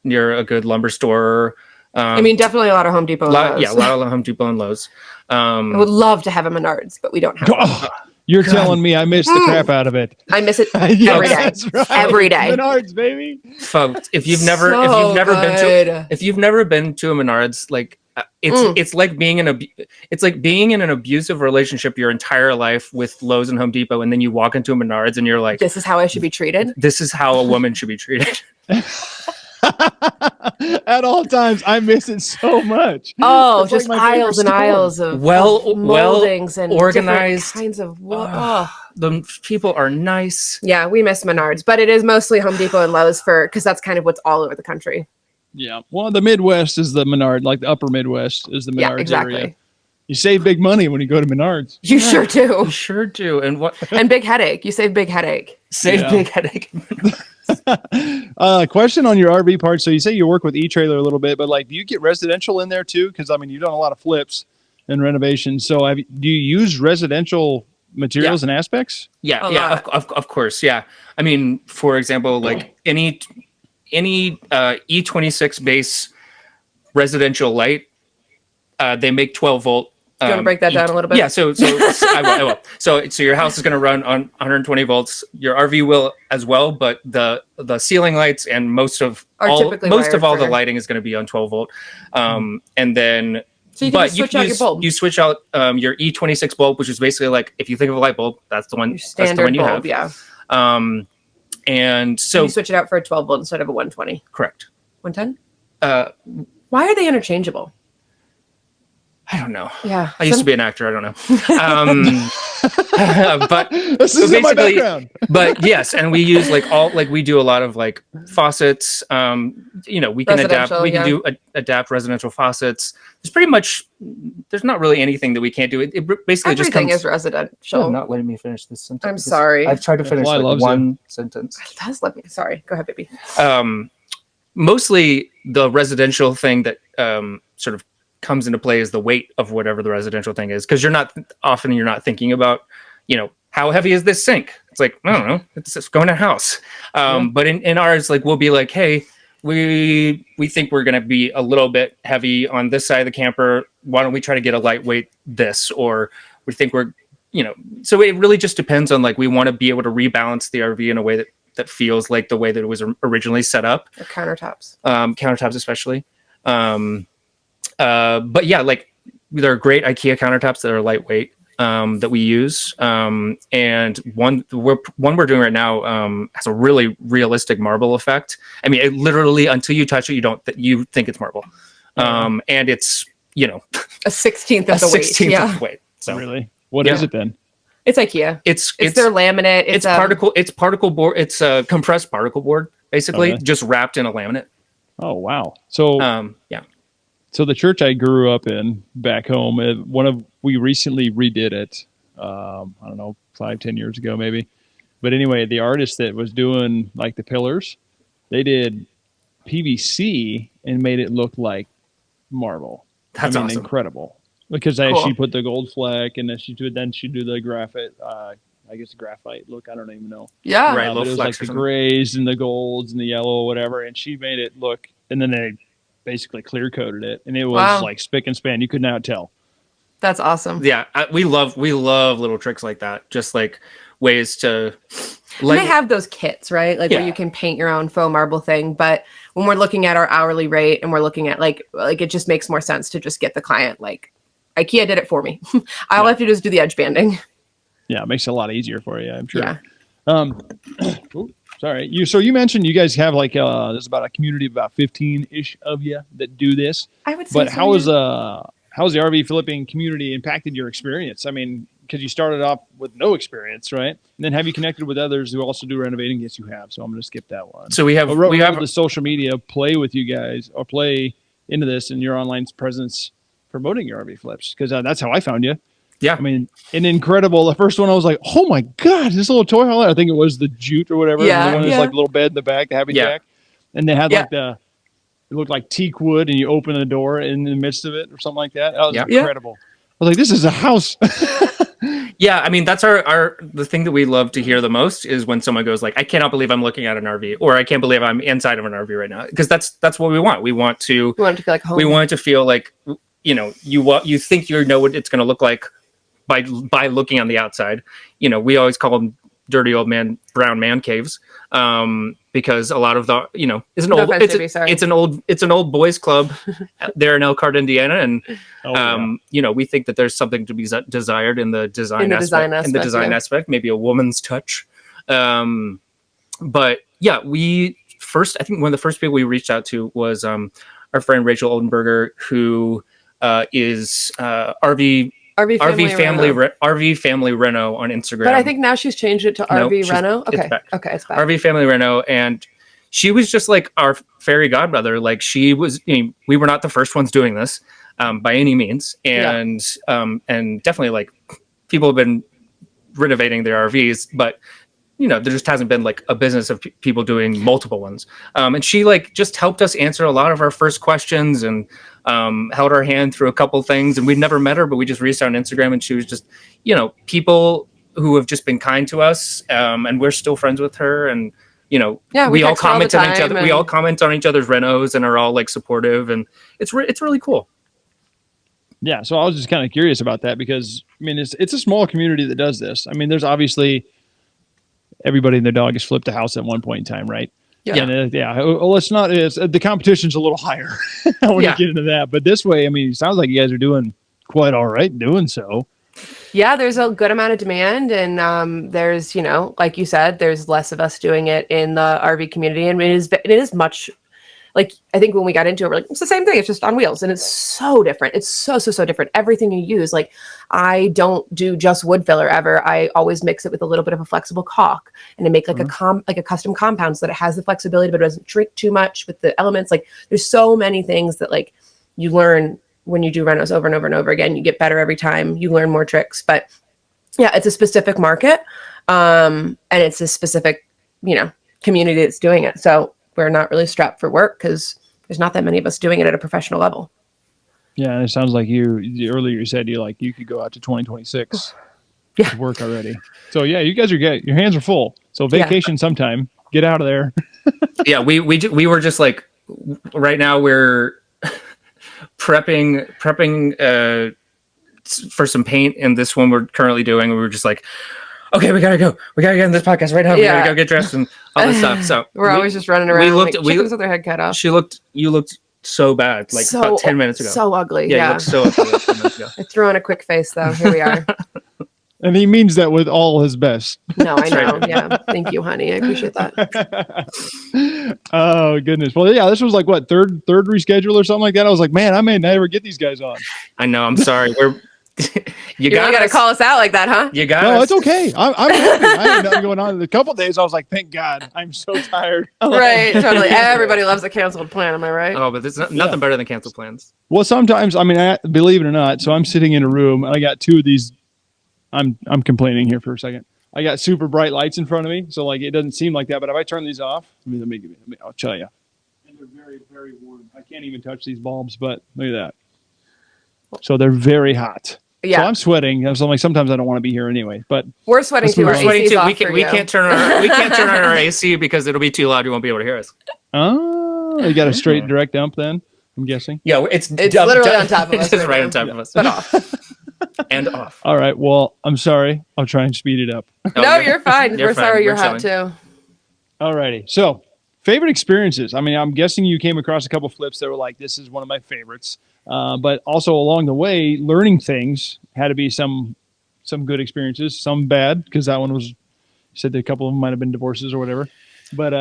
near a good lumber store. I mean, definitely a lot of Home Depot and Lowe's. Yeah, a lot of Home Depot and Lowe's. I would love to have a Menards, but we don't have one. You're telling me I miss the crap out of it. I miss it every day. Right. Every day. Menards, baby. Folks, if you've never been to a Menards, like it's like being in an abusive relationship your entire life with Lowe's and Home Depot, and then you walk into a Menards and you're like, this is how I should be treated. This is how a woman should be treated. At all times, I miss it so much. Oh, it's just like aisles and aisles of moldings and organized kinds of. The people are nice. Yeah, we miss Menards, but it is mostly Home Depot and Lowe's because that's kind of what's all over the country. Yeah, well, the Midwest is the Menard, like the upper Midwest is the Menards area. You save big money when you go to Menards. You sure do. You sure do. And what? And big headache. You save big headache. Big headache. Question on your RV part. So you say you work with eTrailer a little bit, but like, do you get residential in there too? Because I mean, you've done a lot of flips and renovations. So do you use residential materials and aspects? Yeah, of course. Yeah. I mean, for example, like any E26 base residential light, they make 12 volt. Do you want to break that down a little bit? Yeah, so I will. So your house is going to run on 120 volts. Your RV will as well, but the ceiling lights and most of all the lighting is going to be on 12 volt. And then so you can switch out your bulb. You switch out your E26 bulb, which is basically like, if you think of a light bulb, that's the one. Standard that's the one you bulb, have. Yeah. And so you switch it out for a 12 volt instead of a 120. Correct. 110. Why are they interchangeable? I don't know. Yeah. I used to be an actor. I don't know. But this is my background. But yes, and we use we do a lot of like faucets. We can adapt. We can do adapt residential faucets. There's not really anything that we can't do. It basically everything is residential. You're not letting me finish this sentence. I'm sorry. I've tried to finish one sentence. It does let me. Sorry. Go ahead, baby. Mostly the residential thing that sort of comes into play is the weight of whatever the residential thing is, because you're not thinking about, how heavy is this sink? It's like, I don't know, it's just going to a house. But in ours, like, we'll be like, hey, we think we're going to be a little bit heavy on this side of the camper. Why don't we try to get a lightweight this? Or we think we're, so it really just depends on, like, we want to be able to rebalance the RV in a way that feels like the way that it was originally set up. Or countertops. Countertops especially. But yeah, like, there are great IKEA countertops that are lightweight that we use. And one we're doing right now has a really realistic marble effect. I mean, it literally, until you touch it, you think it's marble. And it's, a 16th of the weight. 16th of the weight. So really, what is it then? It's IKEA. It's their laminate. It's particle board. It's a compressed particle board, basically, just wrapped in a laminate. Oh wow! So yeah. So the church I grew up in back home, we recently redid it. I don't know, 5-10 years ago maybe. But anyway, the artist that was doing like the pillars, they did PVC and made it look like marble. That's awesome. Incredible. Because she put the gold fleck, and then she'd do the graphite. I guess the graphite look. I don't even know. Yeah, right. It was like the grays and the golds and the yellow, whatever. And she made it look, and then they basically clear coated it, and it was like spick and span. You could not tell. That's awesome. Yeah, we love little tricks like that. Just like ways to. And they have those kits, right? Like where you can paint your own faux marble thing. But when we're looking at our hourly rate, and we're looking at like it just makes more sense to just get the client like. IKEA did it for me. All I have to do is do the edge banding. Yeah, it makes it a lot easier for you, I'm sure. Yeah. Sorry. You mentioned you guys have like there's about a community of about 15-ish of you that do this. I would say. But how's the RV flipping community impacted your experience? I mean, because you started off with no experience, right? And then have you connected with others who also do renovating? Yes, you have. So I'm going to skip that one. So we have the social media play with you guys or play into this and your online presence promoting your RV flips, because that's how I found you. Yeah, I mean, an incredible. The first one I was like, oh my god, this little toy hauler. I think it was the Jute or whatever. Yeah, the one that's like a little bed in the back, the happy jack, and they had like it looked like teak wood, and you open the door in the midst of it or something like that. That was incredible. I was like, this is a house. Yeah, I mean, that's the thing that we love to hear the most is when someone goes like, I cannot believe I'm looking at an RV, or I can't believe I'm inside of an RV right now, because that's what we want. We want to feel like home. We want it to feel like, you think what it's going to look like by looking on the outside. We always call them dirty old brown man caves, because a lot of the it's an old boys club there in Elkhart, Indiana, and we think that there's something to be desired in the design aspect, maybe a woman's touch. But yeah, I think one of the first people we reached out to was our friend Rachel Oldenburger, who is RV Family Reno on Instagram. But I think now she's changed it to RV Reno. Okay. It's back. RV Family Reno, and she was just like our fairy godmother. Like, she was, we were not the first ones doing this by any means, and definitely like people have been renovating their RVs, but there just hasn't been like a business of people doing multiple ones. And she like just helped us answer a lot of our first questions and held our hand through a couple things. And we'd never met her, but we just reached out on Instagram, and she was just, people who have just been kind to us. And we're still friends with her. And, we all comment on each other. We all comment on each other's renos and are all like supportive. And it's really cool. Yeah. So I was just kind of curious about that, because I mean, it's a small community that does this. I mean, there's obviously everybody and their dog has flipped a house at one point in time, right? Yeah. And, well, the competition's a little higher. I want to get into that. But this way, I mean, it sounds like you guys are doing quite all right doing so. Yeah, there's a good amount of demand, and there's, like you said, there's less of us doing it in the RV community, and it is much. Like, I think when we got into it, we're like, it's the same thing. It's just on wheels. And it's so different. It's so different. Everything you use, like, I don't do just wood filler ever. I always mix it with a little bit of a flexible caulk, and I make like a custom compound so that it has the flexibility, but it doesn't shrink too much with the elements. Like, there's so many things that like you learn when you do renos over and over and over again. You get better every time. You learn more tricks. But yeah, it's a specific market. And it's a specific, community that's doing it. So we're not really strapped for work because there's not that many of us doing it at a professional level. Yeah, and it sounds like earlier you said you could go out to 2026 Yeah. to work already. So yeah, you guys are good. Your hands are full. So vacation sometime. Get out of there. Yeah, we were just like, right now we're prepping for some paint in this one we're currently doing. We were just like, okay, we gotta go. We gotta get in this podcast right now. We gotta go get dressed and all this stuff. So we're always just running around. looked- like chickens with their head cut off. You looked so bad, like So- about 10 minutes ago. So ugly. yeah, Yeah. you looked so ugly like 10 minutes ago. I threw on a quick face though. Here we are. And he means that with all his best. No, I know. right. Yeah. Thank you, honey. I appreciate that. Oh goodness. Well, yeah, this was like what third reschedule or something like that. I was like, man, I may never get these guys on. I know. I'm sorry. You You're got to call us out like that, huh? You got No, us. it's okay. I'm happy. I had nothing going on. A couple days, I was like, thank God. I'm so tired. Right. Totally. Everybody loves a canceled plan. Am I right? Oh, but there's nothing better than cancel plans. Well, sometimes, I mean, believe it or not, so I'm sitting in a room and I got two of these. I'm complaining here for a second. I got super bright lights in front of me, so like it doesn't seem like that. But if I turn these off, let me I'll tell you. And they're very, very warm. I can't even touch these bulbs, but look at that. So they're very hot. Yeah. So I'm sweating. So I'm like, sometimes I don't want to be here anyway. But We're sweating too. Our We're Sweating AC's too. off We for you. can't turn on our AC because it'll be too loud. You won't be able to hear us. oh, you got a straight direct dump then? I'm guessing. Yeah, it's literally on top of us It's just right right now. on top of us. But off. And off. All right. Well, I'm sorry. I'll try and speed it up. No, you're fine. You're We're fine. sorry you're We're hot chilling. too. All righty. So, favorite experiences. I mean, I'm guessing you came across a couple flips that were like, this is one of my favorites. But also along the way, learning things had to be some good experiences, some bad, because that one was, you said that a couple of them might have been divorces or whatever. But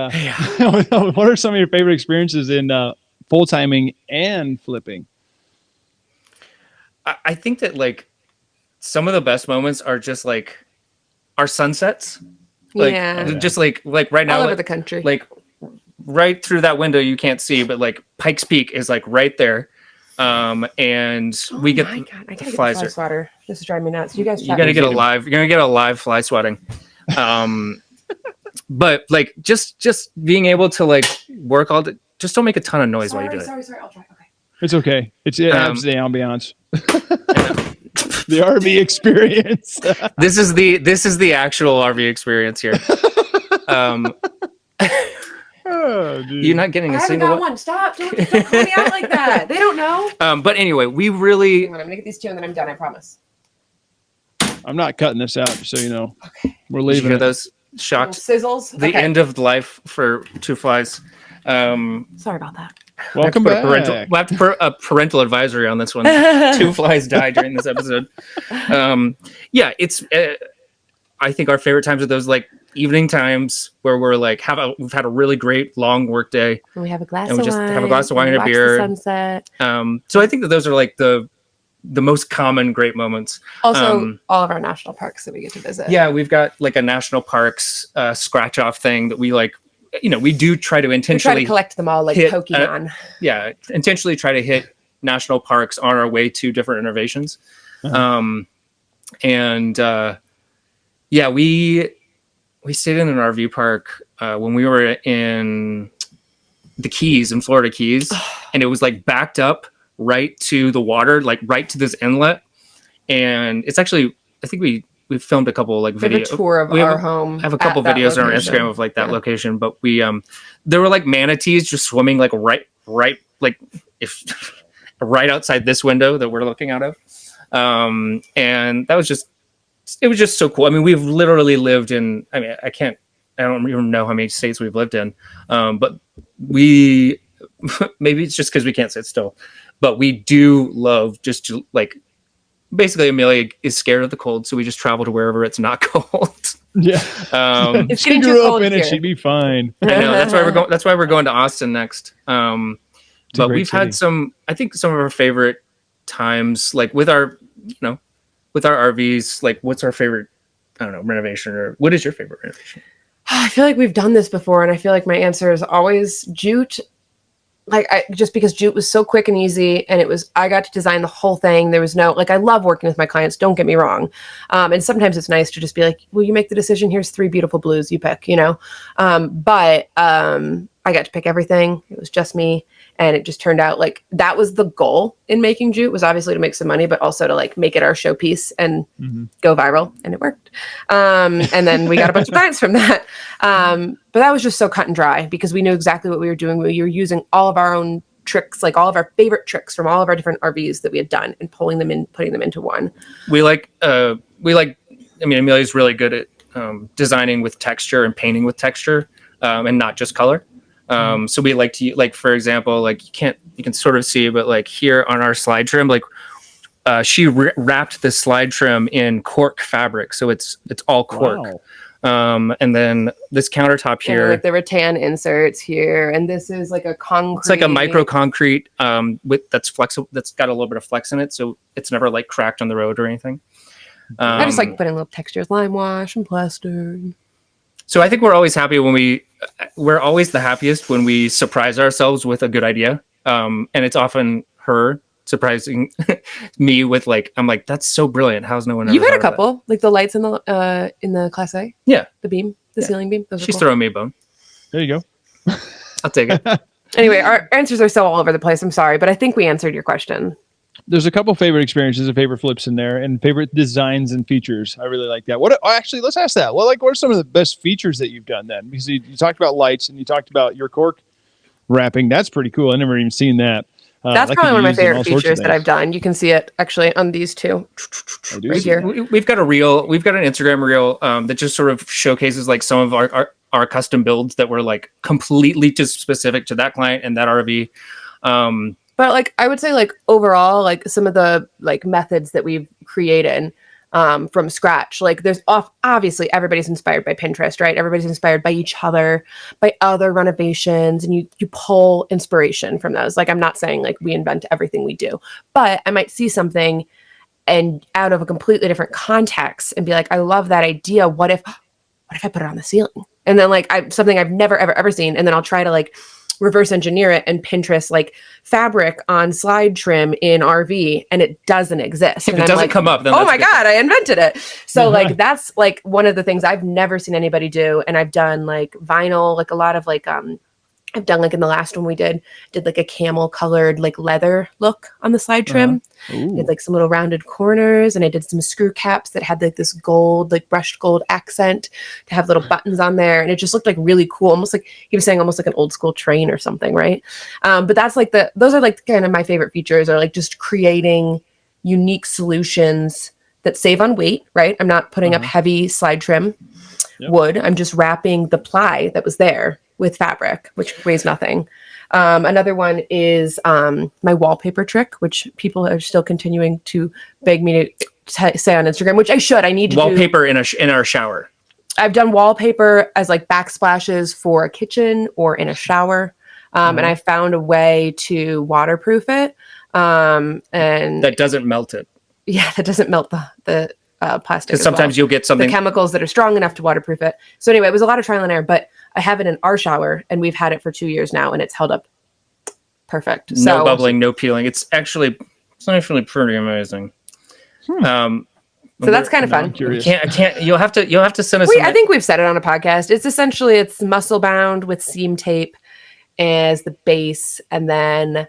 what are some of your favorite experiences in full timing and flipping? I think that like some of the best moments are just like our sunsets. Like just like right now, All over like, the country. like right through that window you can't see, but like Pikes Peak is like right there. And we get my God, I gotta get flies the fly are- swatter. This is driving me nuts. You guys you're gonna get a live fly swatting. But like just being able to like work all the, just don't make a ton of noise while you do it. Sorry. I'll try. Okay. It's okay. It adds the ambiance. The RV experience. This is the actual RV experience here. Oh, dude. You're not getting I a haven't single got one. one. Stop. Don't call me out like that. They don't know. But anyway, we really Hang on, I'm gonna get these two and then I'm done. I promise. I'm not cutting this out, just so you know. Okay. We're did you leaving hear it. those Little shocked. sizzles. The Okay. end of life for two flies. Sorry about that. Welcome We'll have to back. we'll have to put a parental advisory on this one. Two flies died during this episode. Yeah, it's. I think our favorite times are those like evening times where we're like we've had a really great long work day. And we have a glass And we of just wine. have a glass of wine and a watch the beer. sunset. So I think that those are like the most common great moments. Also, all of our national parks that we get to visit. Yeah, we've got like a national parks scratch off thing that we like. You know, we do try to we try intentionally to collect them all like hit, Pokemon. intentionally try to hit national parks on our way to different renovations. We stayed in an RV park when we were in the Keys, in Florida Keys, and it was like backed up right to the water, like right to this inlet. And it's actually, I think we filmed a couple like We have a video. tour of we have our a- home. I have a at couple that videos on our location. Instagram of like that Yeah. location, but we there were like manatees just swimming like right like if right outside this window that we're looking out of. And that was just so cool. I mean, we've literally lived in, I mean, I don't even know how many states we've lived in. But we maybe it's just because we can't sit still, but we do love just to like, basically Amelia is scared of the cold, so we just travel to wherever it's not cold. Yeah. It's She getting too grew up cold in it. here. She'd be fine. I know that's why we're going to Austin next. But great we've had city. I think some of our favorite times, like with our RVs, like what's our favorite, I don't know, renovation, or what is your favorite renovation? I feel like we've done this before, and I feel like my answer is always jute. Just because jute was so quick and easy, and I got to design the whole thing. There was no, like, I love working with my clients, don't get me wrong. And sometimes it's nice to just be like, well, you make the decision, here's 3 beautiful blues, you pick, you know? But I I got to pick everything. It was just me. And it just turned out like that was the goal in making jute, was obviously to make some money, but also to like make it our showpiece and go viral. And it worked. And then we got a bunch of clients from that. But that was just so cut and dry because we knew exactly what we were doing. We were using all of our own tricks, like all of our favorite tricks from all of our different RVs that we had done and pulling them in, putting them into one. Amelia's really good at designing with texture and painting with texture and not just color. So we like to, like, for example, like you can sort of see, but like here on our slide trim, like she wrapped the slide trim in cork fabric. So it's all cork. Wow. And then this countertop here, and like the rattan inserts here, and this is like a concrete. It's like a micro concrete that's flexible. That's got a little bit of flex in it, so it's never like cracked on the road or anything. I just like putting little textures, lime wash and plaster. So I think we're always happy we're always the happiest when we surprise ourselves with a good idea. And it's often her surprising me with like, I'm like, that's so brilliant. How's no one ever You've had a thought of couple, like the lights in the Class A. Yeah. The beam, the ceiling beam. Those are She's cool. throwing me a bone. There you go. I'll take it. Anyway, our answers are so all over the place. I'm sorry, but I think we answered your question. There's a couple favorite experiences and favorite flips in there, and favorite designs and features. I really like that. Actually, let's ask that. What are some of the best features that you've done then? Because you talked about lights and you talked about your cork wrapping. That's pretty cool. I never even seen that. That's probably one of my favorite features that I've done. You can see it actually on these two right here. We've got an Instagram reel that just sort of showcases like some of our custom builds that were like completely just specific to that client and that RV. But like I would say like overall, like some of the like methods that we've created from scratch, like there's obviously everybody's inspired by Pinterest, right? Everybody's inspired by each other, by other renovations, and you pull inspiration from those. Like I'm not saying like we invent everything we do, but I might see something and out of a completely different context and be like, I love that idea. What if I put it on the ceiling? And then like something I've never ever seen, and then I'll try to like reverse engineer it and Pinterest like fabric on slide trim in RV, and it doesn't exist. If and it doesn't come up, then oh my God, I invented it. So like that's like one of the things I've never seen anybody do. And I've done like vinyl, like a lot of like I've done like in the last one we did like a camel colored like leather look on the slide trim. Did like some little rounded corners, and I did some screw caps that had like this gold, like brushed gold accent to have little buttons on there, and it just looked like really cool, almost like he was saying, almost like an old school train or something, right? But that's like those are like kind of my favorite features, are like just creating unique solutions that save on weight, right? I'm not putting up heavy slide trim wood. I'm just wrapping the ply that was there with fabric, which weighs nothing. Another one is my wallpaper trick, which people are still continuing to beg me to say on Instagram, which I should. I need to wallpaper in our shower. I've done wallpaper as like backsplashes for a kitchen or in a shower, and I found a way to waterproof it, and that doesn't melt it. Yeah, that doesn't melt the plastic. Because sometimes you'll get something, the chemicals that are strong enough to waterproof it. So anyway, it was a lot of trial and error, but I have it in our shower, and we've had it for 2 years now, and it's held up perfect. No bubbling, no peeling. It's actually pretty amazing. So that's kind of fun. I can't. You'll have to send us. I think we've said it on a podcast. It's essentially it's muscle bound with seam tape as the base, and then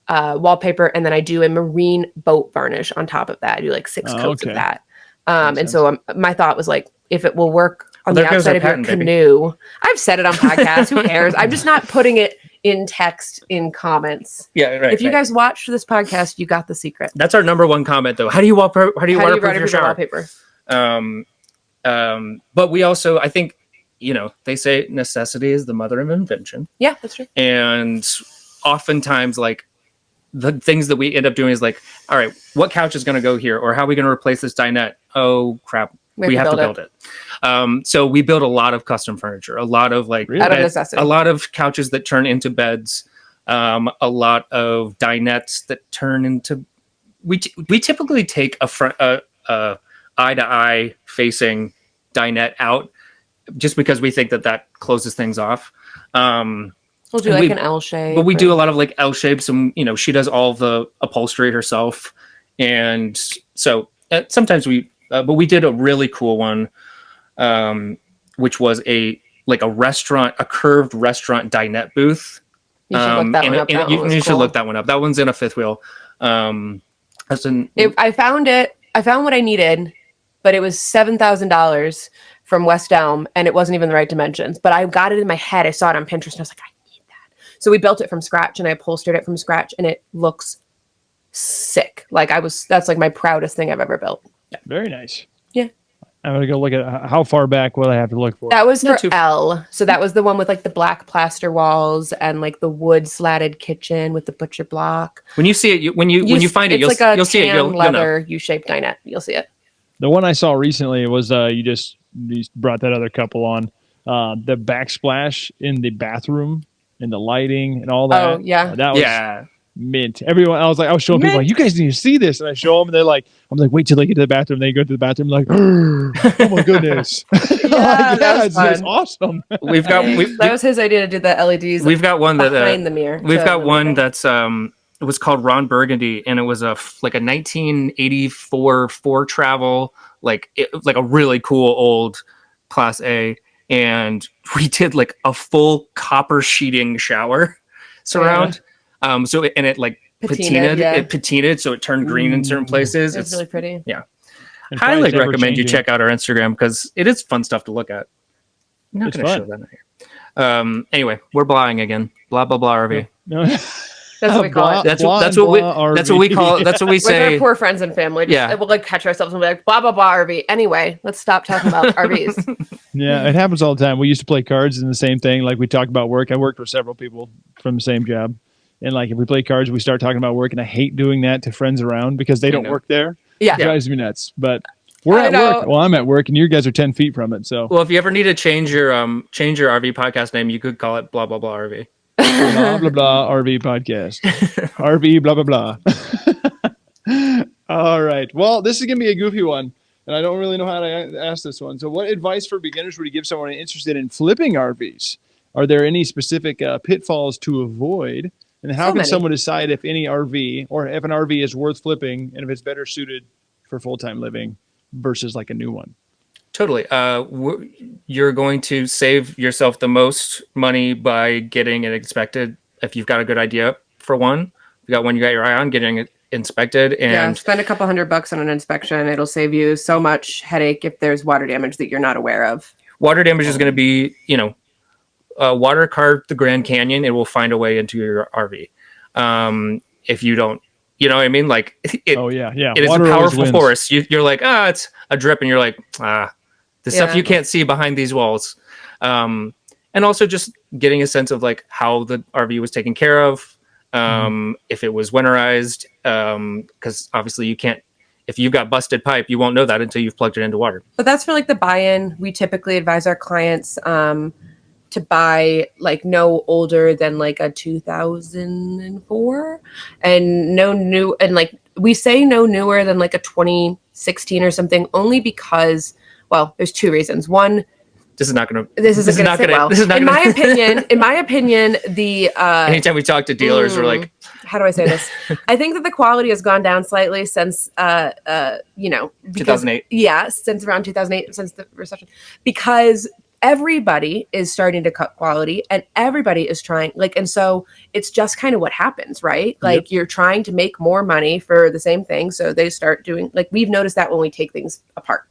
wallpaper, and then I do a marine boat varnish on top of that. I do like 6 coats of that. And so my thought was like, if it will work on the outside of your canoe. I've said it on podcasts. Who cares? I'm just not putting it in text in comments. Yeah, right. If you guys watch this podcast, you got the secret. That's our number one comment, though. How do you waterproof your shower? Wallpaper? But we also, I think, they say necessity is the mother of invention. Yeah, that's true. And oftentimes, like, the things that we end up doing is like, all right, what couch is going to go here? Or how are we going to replace this dinette? Oh, crap. We have to build it. So we build a lot of custom furniture, a lot of like out of necessity. A lot of couches that turn into beds, a lot of dinettes that turn into. We typically take a front eye to eye facing dinette out, just because we think that closes things off. We'll do like an L shape. But we do a lot of like L shapes, and she does all the upholstery herself, and so sometimes but we did a really cool one, which was a like a curved restaurant dinette booth. You should look that one up. That one was You should cool. look that one up. That one's in a fifth wheel. I found it. I found what I needed, but it was $7,000 from West Elm, and it wasn't even the right dimensions. But I got it in my head. I saw it on Pinterest, and I was like, I need that. So we built it from scratch, and I upholstered it from scratch, and it looks sick. That's like my proudest thing I've ever built. Very nice. Yeah. I'm gonna go look at how far back will I have to look for. That was for Not too- L. So that was the one with like the black plaster walls and like the wood slatted kitchen with the butcher block. When you see it, when you find it, it's like a you'll see it. tan You'll know. leather U-shaped dinette. You'll see it. The one I saw recently was you brought that other couple on the backsplash in the bathroom and the lighting and all that. Oh yeah. That was Yeah. mint. Everyone, I was showing people like, you guys need to see this, and I show them, and I'm like, wait till they get to the bathroom. They go to the bathroom, like, oh my goodness, it's awesome. That was his idea to do the LEDs. We've got one that behind the mirror. We've got one that's it was called Ron Burgundy, and it was a 1984 Ford Travel, like a really cool old Class A, and we did like a full copper sheeting shower surround. It like patinaed. Yeah. It patinaed, so it turned green in certain places. It's really pretty. Yeah. And Highly price recommend you ever-changing. check out our Instagram because it is fun stuff to look at. I'm not It's going to fun. show that here. Anyway, we're blahing again. Blah blah blah RV. No. That's what we call it. That's Blah what and we blah that's what we RV. call it. That's what we With our say. poor friends and family. We'll like catch ourselves and be like, blah, blah, blah, RV. Anyway, let's stop talking about RVs. Yeah, it happens all the time. We used to play cards and the same thing. Like we talk about work. I worked with several people from the same job. And like if we play cards, we start talking about work, and I hate doing that to friends around because they don't work there. Yeah. It drives me nuts. But we're I at know. work. Well, I'm at work, and you guys are 10 feet from it. So Well, if you ever need to change your RV podcast name, you could call it blah blah blah RV. blah blah blah RV podcast. RV blah blah blah. All right. Well, this is gonna be a goofy one, and I don't really know how to ask this one. So, what advice for beginners would you give someone interested in flipping RVs? Are there any specific pitfalls to avoid? And how So Oh, can many. someone decide if any RV or if an RV is worth flipping and if it's better suited for full-time living versus like a new one? Totally. You're going to save yourself the most money by getting it inspected. If you've got a good idea for one, you got your eye on, getting it inspected, and spend a couple $100 on an inspection. It'll save you so much headache if there's water damage that you're not aware of. water damage is going to be, water carved the Grand Canyon. It will find a way into your RV. If you don't, you know what I mean? Like it, Oh yeah, yeah. it is a Water always powerful wins. force. You're like, it's a drip, and you're like, the stuff Yeah. you can't see behind these walls. And also just getting a sense of like how the RV was taken care of, if it was winterized, because obviously you can't. If you've got busted pipe, you won't know that until you've plugged it into water. But that's for like the buy-in. We typically advise our clients to buy like no older than like a 2004 and no new, and like we say no newer than like a 2016 or something, only because, well, there's two reasons. One, This is not going to. this isn't going to sit well. In my opinion, the Anytime we talk to dealers, we're like, how do I say this? I think that the quality has gone down slightly since, because, 2008. Yeah, since around 2008, since the recession, because everybody is starting to cut quality and everybody is trying, like, and so it's just kind of what happens, right? Like you're trying to make more money for the same thing, so they start doing, like, we've noticed that when we take things apart,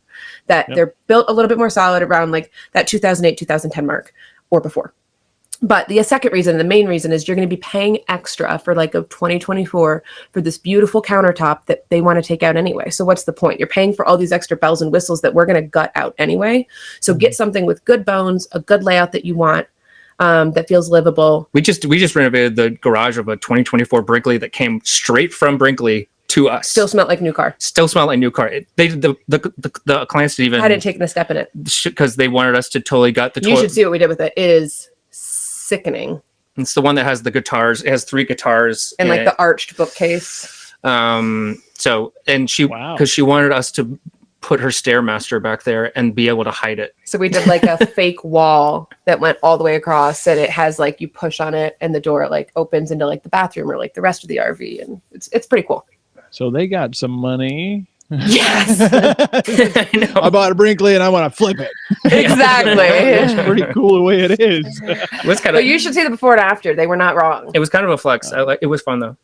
that they're built a little bit more solid around like that 2008, 2010 mark or before. But the second reason, the main reason, is you're going to be paying extra for like a 2024 for this beautiful countertop that they want to take out anyway. So what's the point? You're paying for all these extra bells and whistles that we're going to gut out anyway. So get something with good bones, a good layout that you want, that feels livable. we just renovated the garage of a 2024 Brinkley that came straight from Brinkley to us. Still smelled like new car. Still smelled like new car. The clients didn't even Hadn't taken a step in it. because they wanted us to totally gut the You toilet. should see what we did with it. It is sickening. It's the one that has the guitars. It has 3 guitars And in like it. the arched bookcase. So, and she, Wow. because she wanted us to put her Stairmaster back there and be able to hide it. So we did like a fake wall that went all the way across, and it has like, you push on it and the door like opens into like the bathroom or like the rest of the RV, and it's pretty cool. So they got some money Yes. I know. I bought a Brinkley and I want to flip it. Exactly. It's pretty cool the way it is. It was kind But of you should see the before and after. They were not wrong. it was kind of a flex. It was fun though.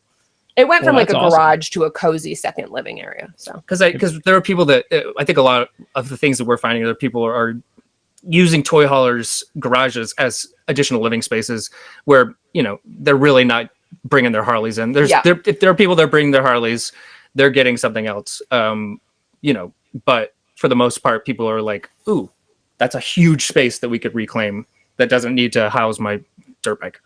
It went from like a that's awesome. garage to a cozy second living area. So Because there are people that I think a lot of the things that we're finding are people are using toy haulers garages as additional living spaces where they're really not bringing their Harleys in. If there are people that are bringing their Harleys, they're getting something else. But for the most part, people are like, ooh, that's a huge space that we could reclaim that doesn't need to house my dirt bike.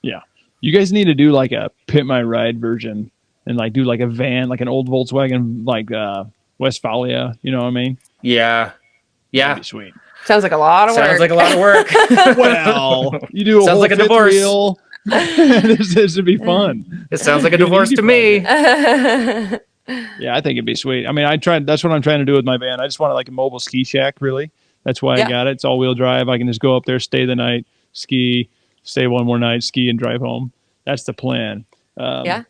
Yeah. You guys need to do like a Pit My Ride version and like do like a van, like an old Volkswagen, like Westphalia. You know what I mean? Yeah. That'd be sweet. sounds like a lot of work. Sounds like a lot of work. Well, you do a Sounds whole like a fifth divorce. wheel. this would be fun. It sounds like a divorce to me. Yeah, I think it'd be sweet. I mean, that's what I'm trying to do with my van. I just want like a mobile ski shack, really. That's why I got it. It's all-wheel drive. I can just go up there, stay the night, ski, stay one more night, ski, and drive home. That's the plan. Yeah.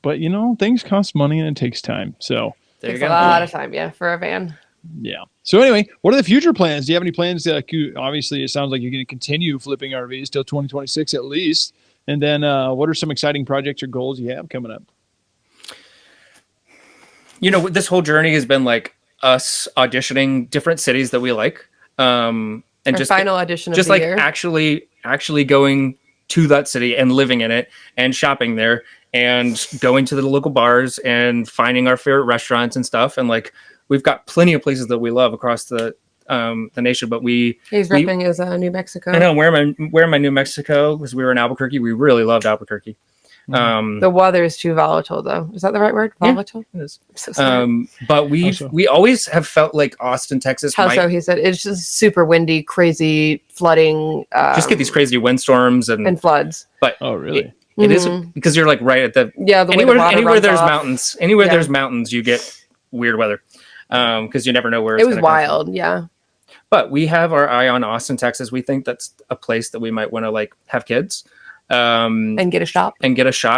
But, things cost money and it takes time. So, There you Takes a go. lot of time, for a van. yeah. So, anyway, what are the future plans? Do you have any plans? Obviously, it sounds like you're going to continue flipping RVs till 2026 at least. And then what are some exciting projects or goals you have coming up? This whole journey has been like us auditioning different cities that we like. And Our just final audition of just the like year. actually going to that city and living in it and shopping there and going to the local bars and finding our favorite restaurants and stuff. And like, we've got plenty of places that we love across the nation, but He's repping his New Mexico. I know where am I New Mexico? Because we were in Albuquerque. We really loved Albuquerque. The weather is too volatile, though. Is that the right word? Volatile? It is. I'm so sorry. But we always have felt like Austin, Texas. How so? He said it's just super windy, crazy, flooding. Just get these crazy windstorms and floods. But Oh, really? it is because you're like right at the the way the anywhere water there's runs off. mountains. Anywhere there's mountains, you get weird weather because you never know where It it's was gonna come from. wild. Yeah. But we have our eye on Austin, Texas. We think that's a place that we might want to like have kids. And get a shop.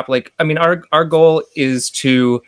Like, I mean, our goal is to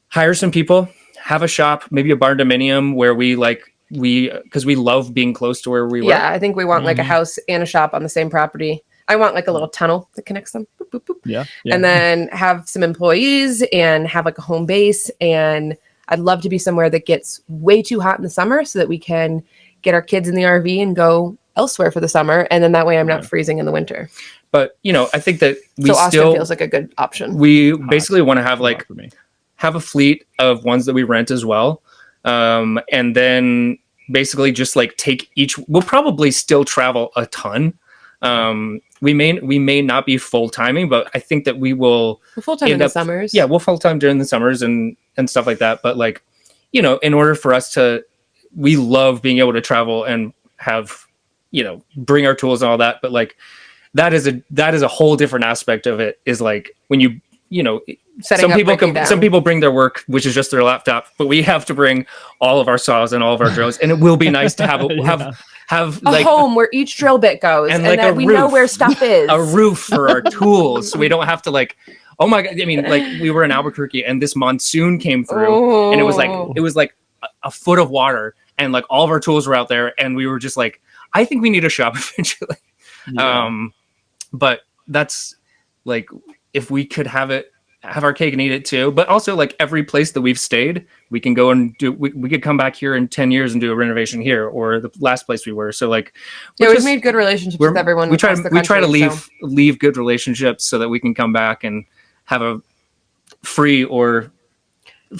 hire some people, have a shop, maybe a barn dominium where because we love being close to where we work. Yeah, I think we want like a house and a shop on the same property. I want like a little tunnel that connects them. Boop, boop, boop. Yeah. And then have some employees and have like a home base. And I'd love to be somewhere that gets way too hot in the summer so that we can get our kids in the RV and go elsewhere for the summer. And then that way I'm not freezing in the winter. But, I think that Austin feels like a good option. we basically want to have like for me. have a fleet of ones that we rent as well. And then basically just like we'll probably still travel a ton. We may not be full timing, but I think that we will Full time in the summers. Yeah, we'll full time during the summers and stuff like that. But like, in order for us we love being able to travel and have, bring our tools and all that. But like, that is a whole different aspect of it is like when some people bring their work, which is just their laptop, but we have to bring all of our saws and all of our drills. And it will be nice to have have a like home where each drill bit goes and like that we know where stuff is. a roof for our tools. So we don't have to like, oh my God. I mean, like we were in Albuquerque and this monsoon came through and it was like a foot of water and like all of our tools were out there. And we were just like, I think we need a shop eventually. Yeah. But that's like, if we could have our cake and eat it too, but also like every place that we've stayed, we can go and we could come back here in 10 years and do a renovation here or the last place we were. So like, we've made good relationships with everyone. We try to leave good relationships so that we can come back and have a free or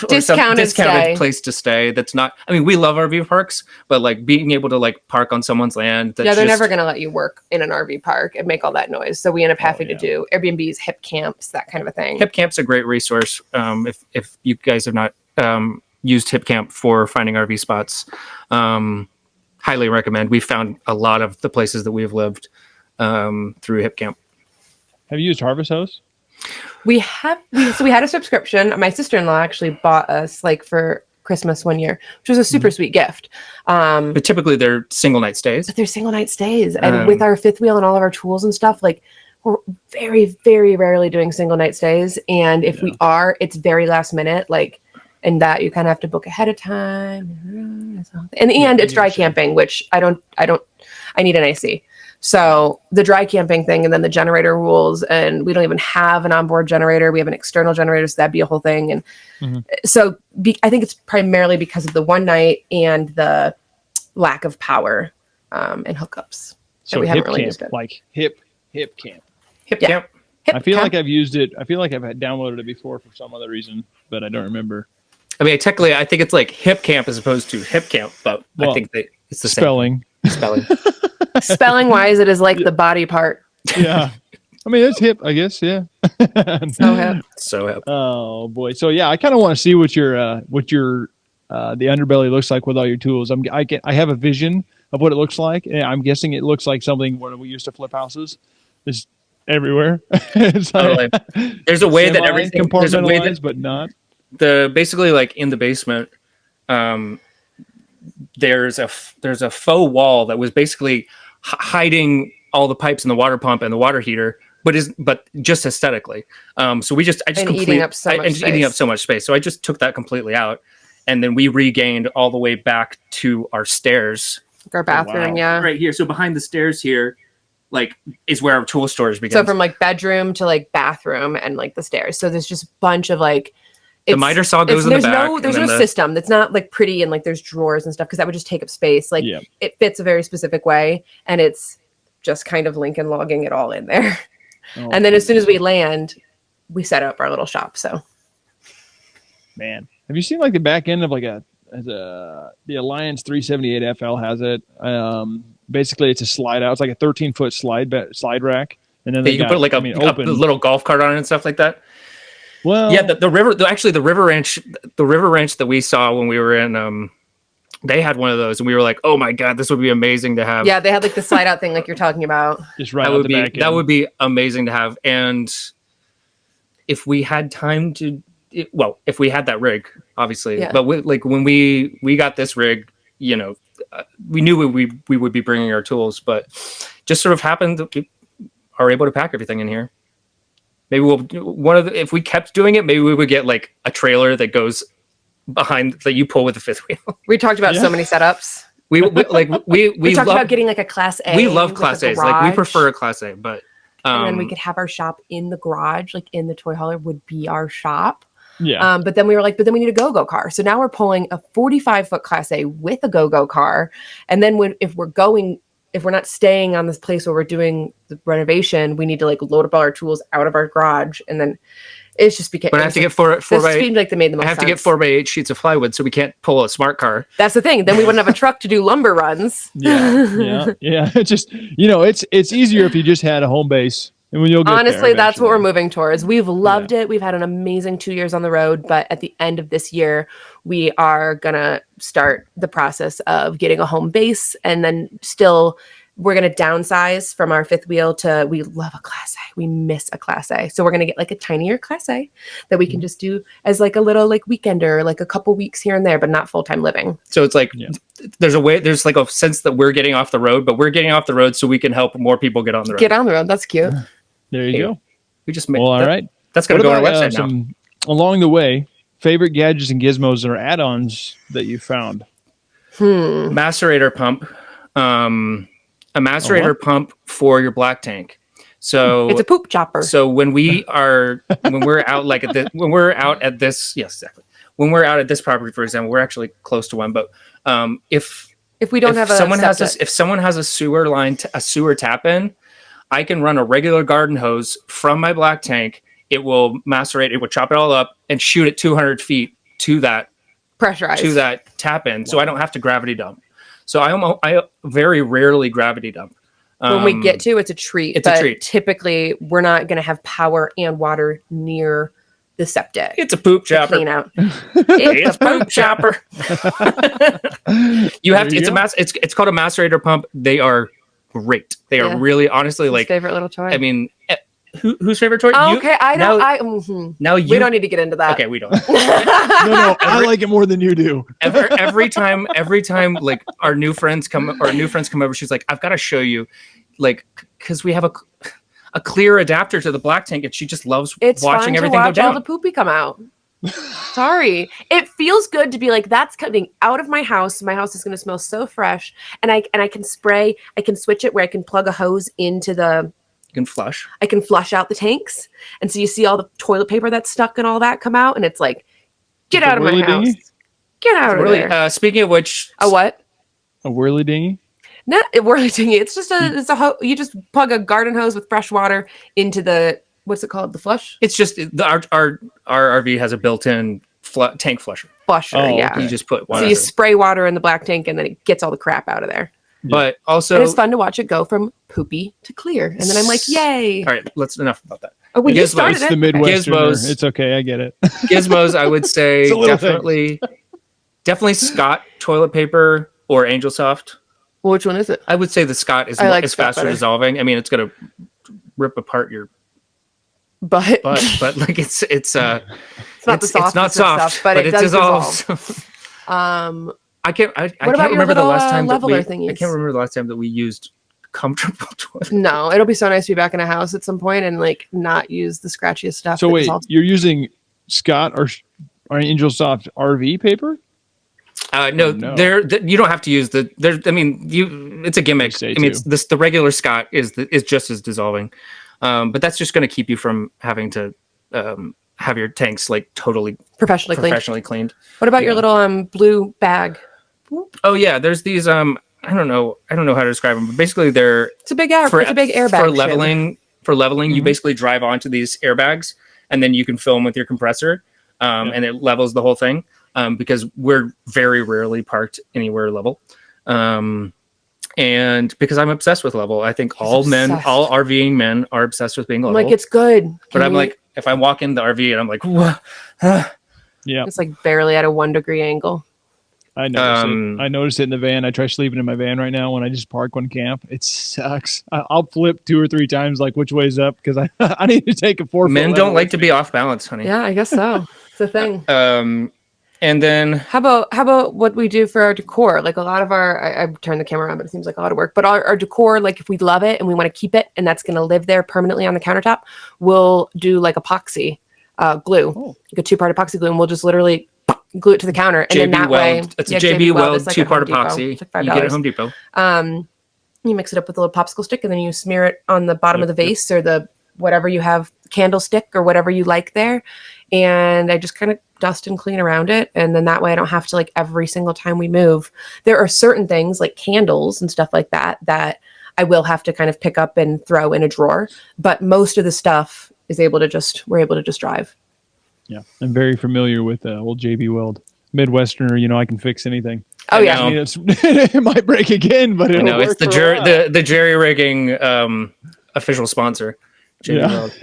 discounted place to stay. That's not, I mean, we love RV parks, but like being able to like park on someone's land. They're never going to let you work in an RV park and make all that noise. So we end up having to do Airbnbs, hip camps, that kind of a thing. Hip Camp's a great resource. If you guys have not used Hip Camp for finding RV spots, highly recommend. We found a lot of the places that we've lived through Hip Camp. Have you used Harvest House? We had a subscription. My sister-in-law actually bought us like for Christmas one year, which was a super sweet gift. But typically they're single night stays. But they're single night stays. And with our fifth wheel and all of our tools and stuff, like we're very, very rarely doing single night stays. And if we are, it's very last minute. Like and that you kind of have to book ahead of time. And it's dry camping, which I need an AC. So the dry camping thing, and then the generator rules, and we don't even have an onboard generator. We have an external generator, so that'd be a whole thing. And so I think it's primarily because of the one night and the lack of power and hookups. So we hip haven't really camp, used it. like hip camp. Hip Yeah. camp. I feel like I've used it. I feel like I've downloaded it before for some other reason, but I don't remember. I mean, technically, I think it's like hip camp as opposed to hip camp, but I think that it's the spelling. Spelling. Spelling wise, it is like the body part. Yeah. I mean, it's hip, I guess. Yeah. So hip. So hip. Oh boy. So yeah, I kind of want to see what your the underbelly looks like with all your tools. I have a vision of what it looks like. And I'm guessing it looks like something when we used to flip houses. It's everywhere. It's like there's a way that everything compartmentalized, but not. Basically like in the basement, there's a faux wall that was basically hiding all the pipes and the water pump and the water heater, but just aesthetically. So eating up so much space. So I just took that completely out, and then we regained all the way back to our stairs, our bathroom. Yeah, right here. So behind the stairs here, like, is where our tool storage begins. So from like bedroom to like bathroom and like the stairs. So there's just a bunch of like. The miter saw goes in the back. There's no system that's not like pretty and like there's drawers and stuff, because that would just take up space. Like it fits a very specific way, and it's just kind of Lincoln logging it all in there. Oh, and then as soon as we land, we set up our little shop. So, man, have you seen like the back end of like the Alliance 378 FL has it? Basically, it's a slide out. It's like a 13-foot slide rack, and then you can put like a little golf cart on it and stuff like that. Well, yeah, the river ranch that we saw when we were in, they had one of those, and we were like, oh my god, this would be amazing to have. Yeah, they had like the slide out thing, like you're talking about. Just right out the back end. That would be amazing to have, and if we had time to, if we had that rig, obviously. Yeah. But when we got this rig, we knew we would be bringing our tools, but just sort of happened that we are able to pack everything in here. Maybe if we kept doing it, maybe we would get like a trailer that goes behind that you pull with the fifth wheel. We talked about so many setups. We talked about getting like a class A. We love class A's. Like we prefer a class A, but and then we could have our shop in the garage, like in the toy hauler would be our shop. Yeah. But then we were like, but then we need a go-go car. So now we're pulling a 45-foot class A with a go-go car. And then if we're not staying on this place where we're doing the renovation, we need to like load up all our tools out of our garage, and then it's just became. But I have to get four by. Seemed like they made the most I have sense. to get 4x8 sheets of plywood, so we can't pull a smart car. That's the thing. Then we wouldn't have a truck to do lumber runs. Yeah. It's just it's easier if you just had a home base. And when you'll get honestly, that's what we're moving towards. We've loved it. We've had an amazing 2 years on the road, but at the end of this year, we are gonna start the process of getting a home base, and then we're going to downsize from our fifth wheel to, we love a class A. We miss a class A. So we're going to get like a tinier class A that we can just do as like a little like weekender, like a couple weeks here and there, but not full-time living. So it's like, there's like a sense that we're getting off the road, but we're getting off the road so we can help more people get on the road. Get on the road. That's cute. There you go. We just made all right. That's going to go on our website now. Along the way, favorite gadgets and gizmos or add-ons that you found? Macerator pump. A macerator pump for your black tank. So it's a poop chopper. So when we're out when we're out at this property, for example, we're actually close to one. But if we don't have if someone has a sewer line, a sewer tap in, I can run a regular garden hose from my black tank. It will macerate. It will chop it all up and shoot it 200 feet to that pressurized to that tap in. Wow. So I don't have to gravity dump. So I very rarely gravity dump. When we get to, it's a treat. It's a treat. Typically, we're not going to have power and water near the septic. It's a poop chopper. Clean out. It's a poop chopper. You have to. It's called a macerator pump. They are great. They are really, honestly, like favorite little toy. I mean. Whose favorite toy? Oh, okay, I know. Now we don't need to get into that. Okay, we don't. No, I like it more than you do. Every time, like our new friends come over, she's like, "I've got to show you," like, because we have a clear adapter to the black tank, and she just loves watching everything go down. All the poopy come out. Sorry. It feels good to be like, that's coming out of my house. My house is going to smell so fresh. And I can spray, I can switch it where I can plug a hose into the, You can flush. I can flush out the tanks. And so you see all the toilet paper that's stuck and all that come out. And it's like, get Like a out of my whirly house. dinghy? Get out of Really, there. speaking of which, A what? A whirly dinghy? Not a whirly dinghy. It's just you just plug a garden hose with fresh water into the, what's it called? The flush? it's just our RV has a built-in tank flusher. Flusher, Oh, yeah. You just put So water. you spray water in the black tank and then it gets all the crap out of there. But also, And it's fun to watch it go from poopy to clear. And then I'm like, yay. all right, let's enough about that. Oh, well, you Gizmos. started It's it. the Midwesterner. Gizmos. It's okay. I get it. Gizmos, I would say It's a little thing. definitely Scott toilet paper or Angel Soft. Well, which one is it? I would say the Scott is I like Scott faster better. dissolving. I mean, it's gonna rip apart your But butt, but like it's it's not the soft. it's not soft, stuff, but it does dissolves. dissolve. I can't about remember your the little, last time that leveler I thingies? can't remember the last time that we used comfortable toilet. No, it'll be so nice to be back in a house at some point and like not use the scratchiest stuff. So that wait, dissolves. you're using Scott or Angel Soft RV paper? No, no. you don't have to use the. I mean, it's a gimmick. Say I mean, to. it's the regular Scott is just as dissolving, but that's just going to keep you from having to have your tanks like totally professionally cleaned. cleaned. What about your little blue bag? Oh yeah, there's these. I don't know how to describe them, but basically they're It's a big it's a big airbag for shim. leveling. For leveling, you Mhm. basically drive onto these airbags, and then you can fill them with your compressor, and it levels the whole thing. Because we're very rarely parked anywhere level. And because I'm obsessed with level, I think all RVing men are obsessed with being I'm level. like, it's good. but I'm we- like, if I walk in the RV and I'm like, "Whoa," Yeah, it's like barely at a 1 degree angle. I noticed it. I noticed it in the van. I try sleeping in my van right now when I just park on camp. It sucks. I'll flip 2 or 3 times, like which way's up, because I need to take a 4 men don't like to be off balance, honey. Yeah, I guess so. It's a thing. And then How about what we do for our decor? Like a lot of I turned the camera on, but it seems like a lot of work. But our decor, like if we love it and we want to keep it and that's going to live there permanently on the countertop, we'll do like epoxy glue, like a 2-part epoxy glue, and we'll just literally glue it to the counter. And then that way, it's a JB Weld it's like at 2-part Home Depot. epoxy. It's like You get it at Home Depot. You mix it up with a little popsicle stick, and then you smear it on the bottom of the vase or the whatever you have, candlestick or whatever you like there. And I just kind of dust and clean around it. And then that way I don't have to, like, every single time we move. There are certain things like candles and stuff like that I will have to kind of pick up and throw in a drawer. But most of the stuff is we're able to just drive. Yeah, I'm very familiar with old JB Weld. Midwesterner, I can fix anything. Oh, yeah. I mean, it might break again, but it'll work It's the for a while. the jerry rigging official sponsor. JB Weld.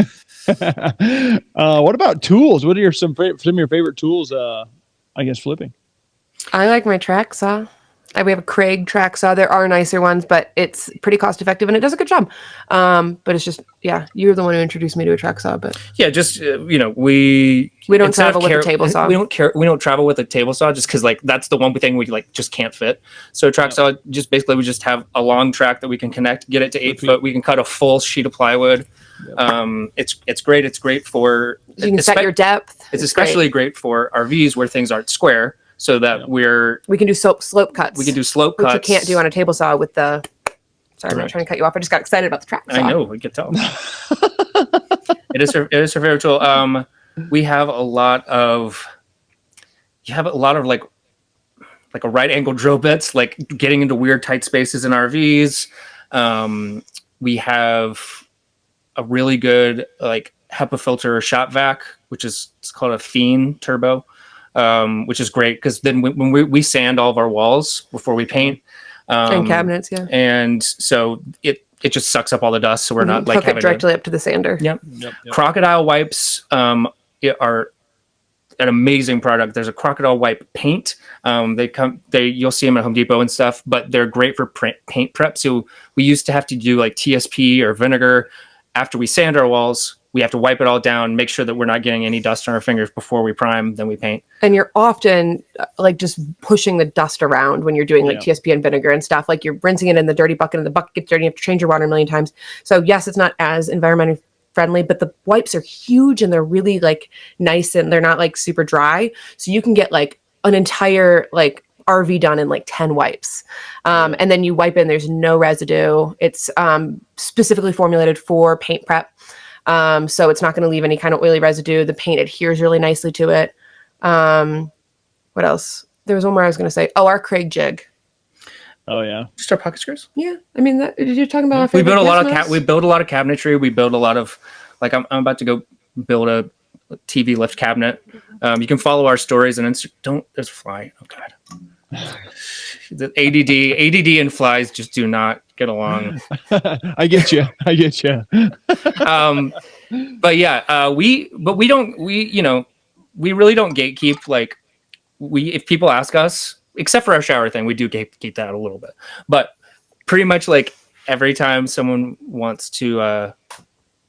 What about tools? What are some of your favorite tools? I guess flipping. I like my track saw. We have a Craig track saw. There are nicer ones, but it's pretty cost effective and it does a good job. But it's just, yeah, you're the one who introduced me to a track saw. But Yeah, just we don't instead of travel with a table saw. We don't travel with a table saw just because like that's the one thing we like just can't fit. So track saw just basically we just have a long track that we can connect, get it to 8 foot. We can cut a full sheet of plywood. It's great. It's great for you can set your depth. It's especially great for RVs where things aren't square, so that we can do slope cuts. We can do slope which cuts. you can't do on a table saw with the. Sorry, I'm not Correct. trying to cut you off. I just got excited about the track saw. I know, we can tell. It is her favorite tool. We have a lot of like a right angle drill bits, like getting into weird tight spaces in RVs. We have a really good like HEPA filter shop vac, it's called a Fiend Turbo, which is great because then when we sand all of our walls before we paint. And cabinets, yeah. And so it just sucks up all the dust, so we're not like hook it having directly up to the sander. Yep. Crocodile wipes are an amazing product. There's a crocodile wipe paint. You'll see them at Home Depot and stuff, but they're great for paint prep. So we used to have to do like TSP or vinegar after we sand our walls. We have to wipe it all down, make sure that we're not getting any dust on our fingers before we prime, then we paint. And you're often like just pushing the dust around when you're doing like TSP and vinegar and stuff. Like you're rinsing it in the dirty bucket and the bucket gets dirty. You have to change your water a million times. So yes, it's not as environmentally friendly, but the wipes are huge and they're really like nice and they're not like super dry. So you can get like an entire like RV done in like 10 wipes. And then you wipe in, there's no residue. It's specifically formulated for paint prep. So it's not going to leave any kind of oily residue. The paint adheres really nicely to it. What else? There was one more I was going to say. Oh, our Craig jig. Oh yeah. Just our pocket screws. Yeah. I mean, you're talking about we build a lot of we build a lot of cabinetry. We build a lot of like I'm about to go build a TV lift cabinet. You can follow our stories and there's a fly. Oh god. The ADD and flies just do not get along. I get you. But yeah, we really don't gatekeep. Like if people ask us, except for our shower thing, we do gatekeep that a little bit. But pretty much like every time someone wants to,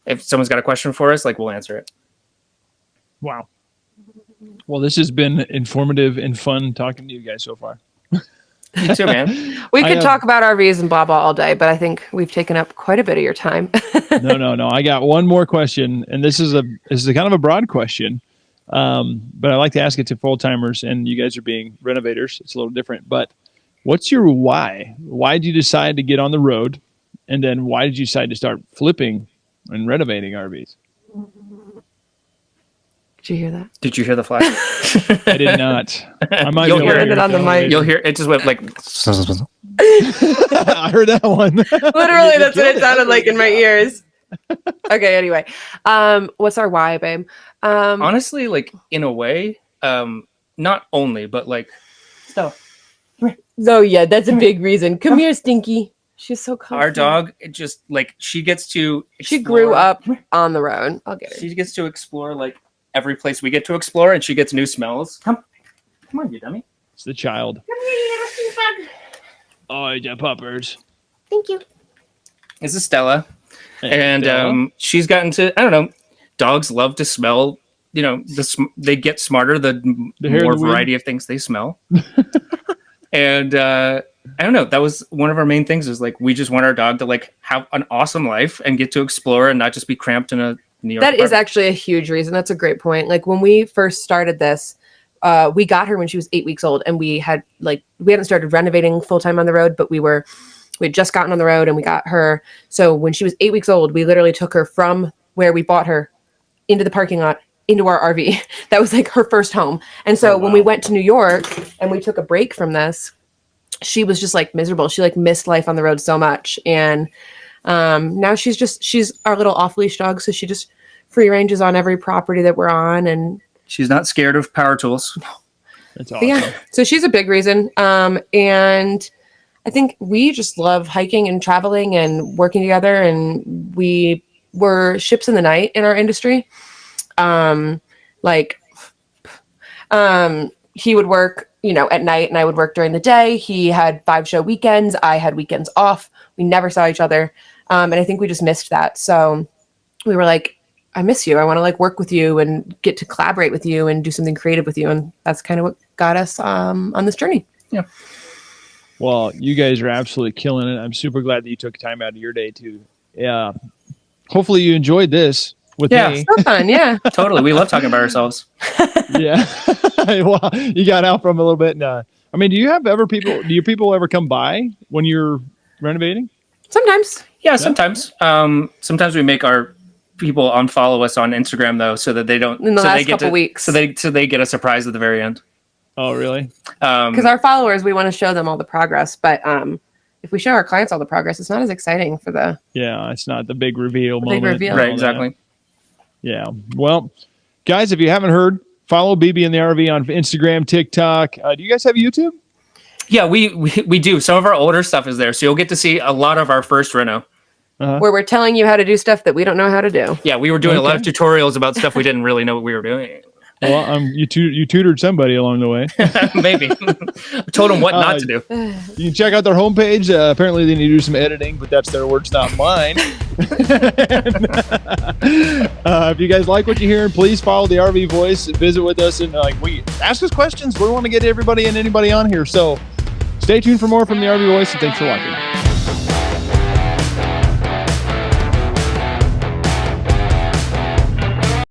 if someone's got a question for us, like we'll answer it. Wow. Well, this has been informative and fun talking to you guys so far. You too, man. We could talk about RVs and blah, blah all day, but I think we've taken up quite a bit of your time. No. I got one more question, and this is a kind of a broad question, but I like to ask it to full-timers, and you guys are being renovators. It's a little different, but what's your why? Why did you decide to get on the road, and then why did you decide to start flipping and renovating RVs? Did you hear that? Did you hear the flash? I did not. I might You'll hear it on the mic. You'll hear it just went like. I heard that one. Literally, that's what it sounded like in my ears. Okay, anyway. What's our why, babe? Honestly, like in a way, not only, but like. So yeah, that's a big reason. Come here, Stinky. She's so comfy. Our dog, it just like she gets to. She grew up on the road. I'll get her. She gets to explore like every place we get to explore, and she gets new smells. Come on, you dummy. It's the child. Come here, you little stink bug. Oh, yeah, puppers. Thank you. This is Stella. And Stella? She's gotten to, I don't know, dogs love to smell, they get smarter the more variety of things they smell. And I don't know, that was one of our main things is like, we just want our dog to like have an awesome life and get to explore and not just be cramped in a New York That apartment. is actually a huge reason. That's a great point. Like when we first started this, we got her when she was 8 weeks old, and we hadn't started renovating full time on the road, but we had just gotten on the road and we got her. So when she was 8 weeks old, we literally took her from where we bought her into the parking lot, into our RV. That was like her first home. And so when we went to New York and we took a break from this, she was just like miserable. She like missed life on the road so much. And now she's our little off leash dog. So she just free ranges on every property that we're on. And she's not scared of power tools. No. That's awesome. Yeah. So she's a big reason. And I think we just love hiking and traveling and working together. And we were ships in the night in our industry. He would work, at night, and I would work during the day. He had 5-show weekends. I had weekends off. We never saw each other. And I think we just missed that. So we were like, I miss you. I want to like work with you and get to collaborate with you and do something creative with you. And that's kind of what got us on this journey. Yeah. Well, you guys are absolutely killing it. I'm super glad that you took time out of your day to, hopefully you enjoyed this with me. So fun. Yeah, Totally. We love talking about ourselves. Yeah. Well, you got out from a little bit. And, do your people ever come by when you're renovating? Sometimes. Yeah, sometimes. Sometimes we make our people unfollow us on Instagram though, so that they don't. In the last couple weeks, so they get a surprise at the very end. Oh, really? Because our followers, we want to show them all the progress, but if we show our clients all the progress, it's not as exciting for the. Yeah, it's not the big reveal moment. Big reveal. Right, exactly. Yeah. Well, guys, if you haven't heard, follow BBandTheRV on Instagram, TikTok. Do you guys have YouTube? Yeah, we do. Some of our older stuff is there, so you'll get to see a lot of our first reno. Where we're telling you how to do stuff that we don't know how to do. Yeah, we were doing a lot of tutorials about stuff we didn't really know what we were doing. Well, you tutored somebody along the way. Maybe. Told them what not to do. You can check out their homepage. Apparently they need to do some editing, but that's their words, not mine. If you guys like what you hear, please follow the RV Voice. Visit with us and ask us questions. We want to get everybody and anybody on here. So stay tuned for more from the RV Voice, and thanks for watching.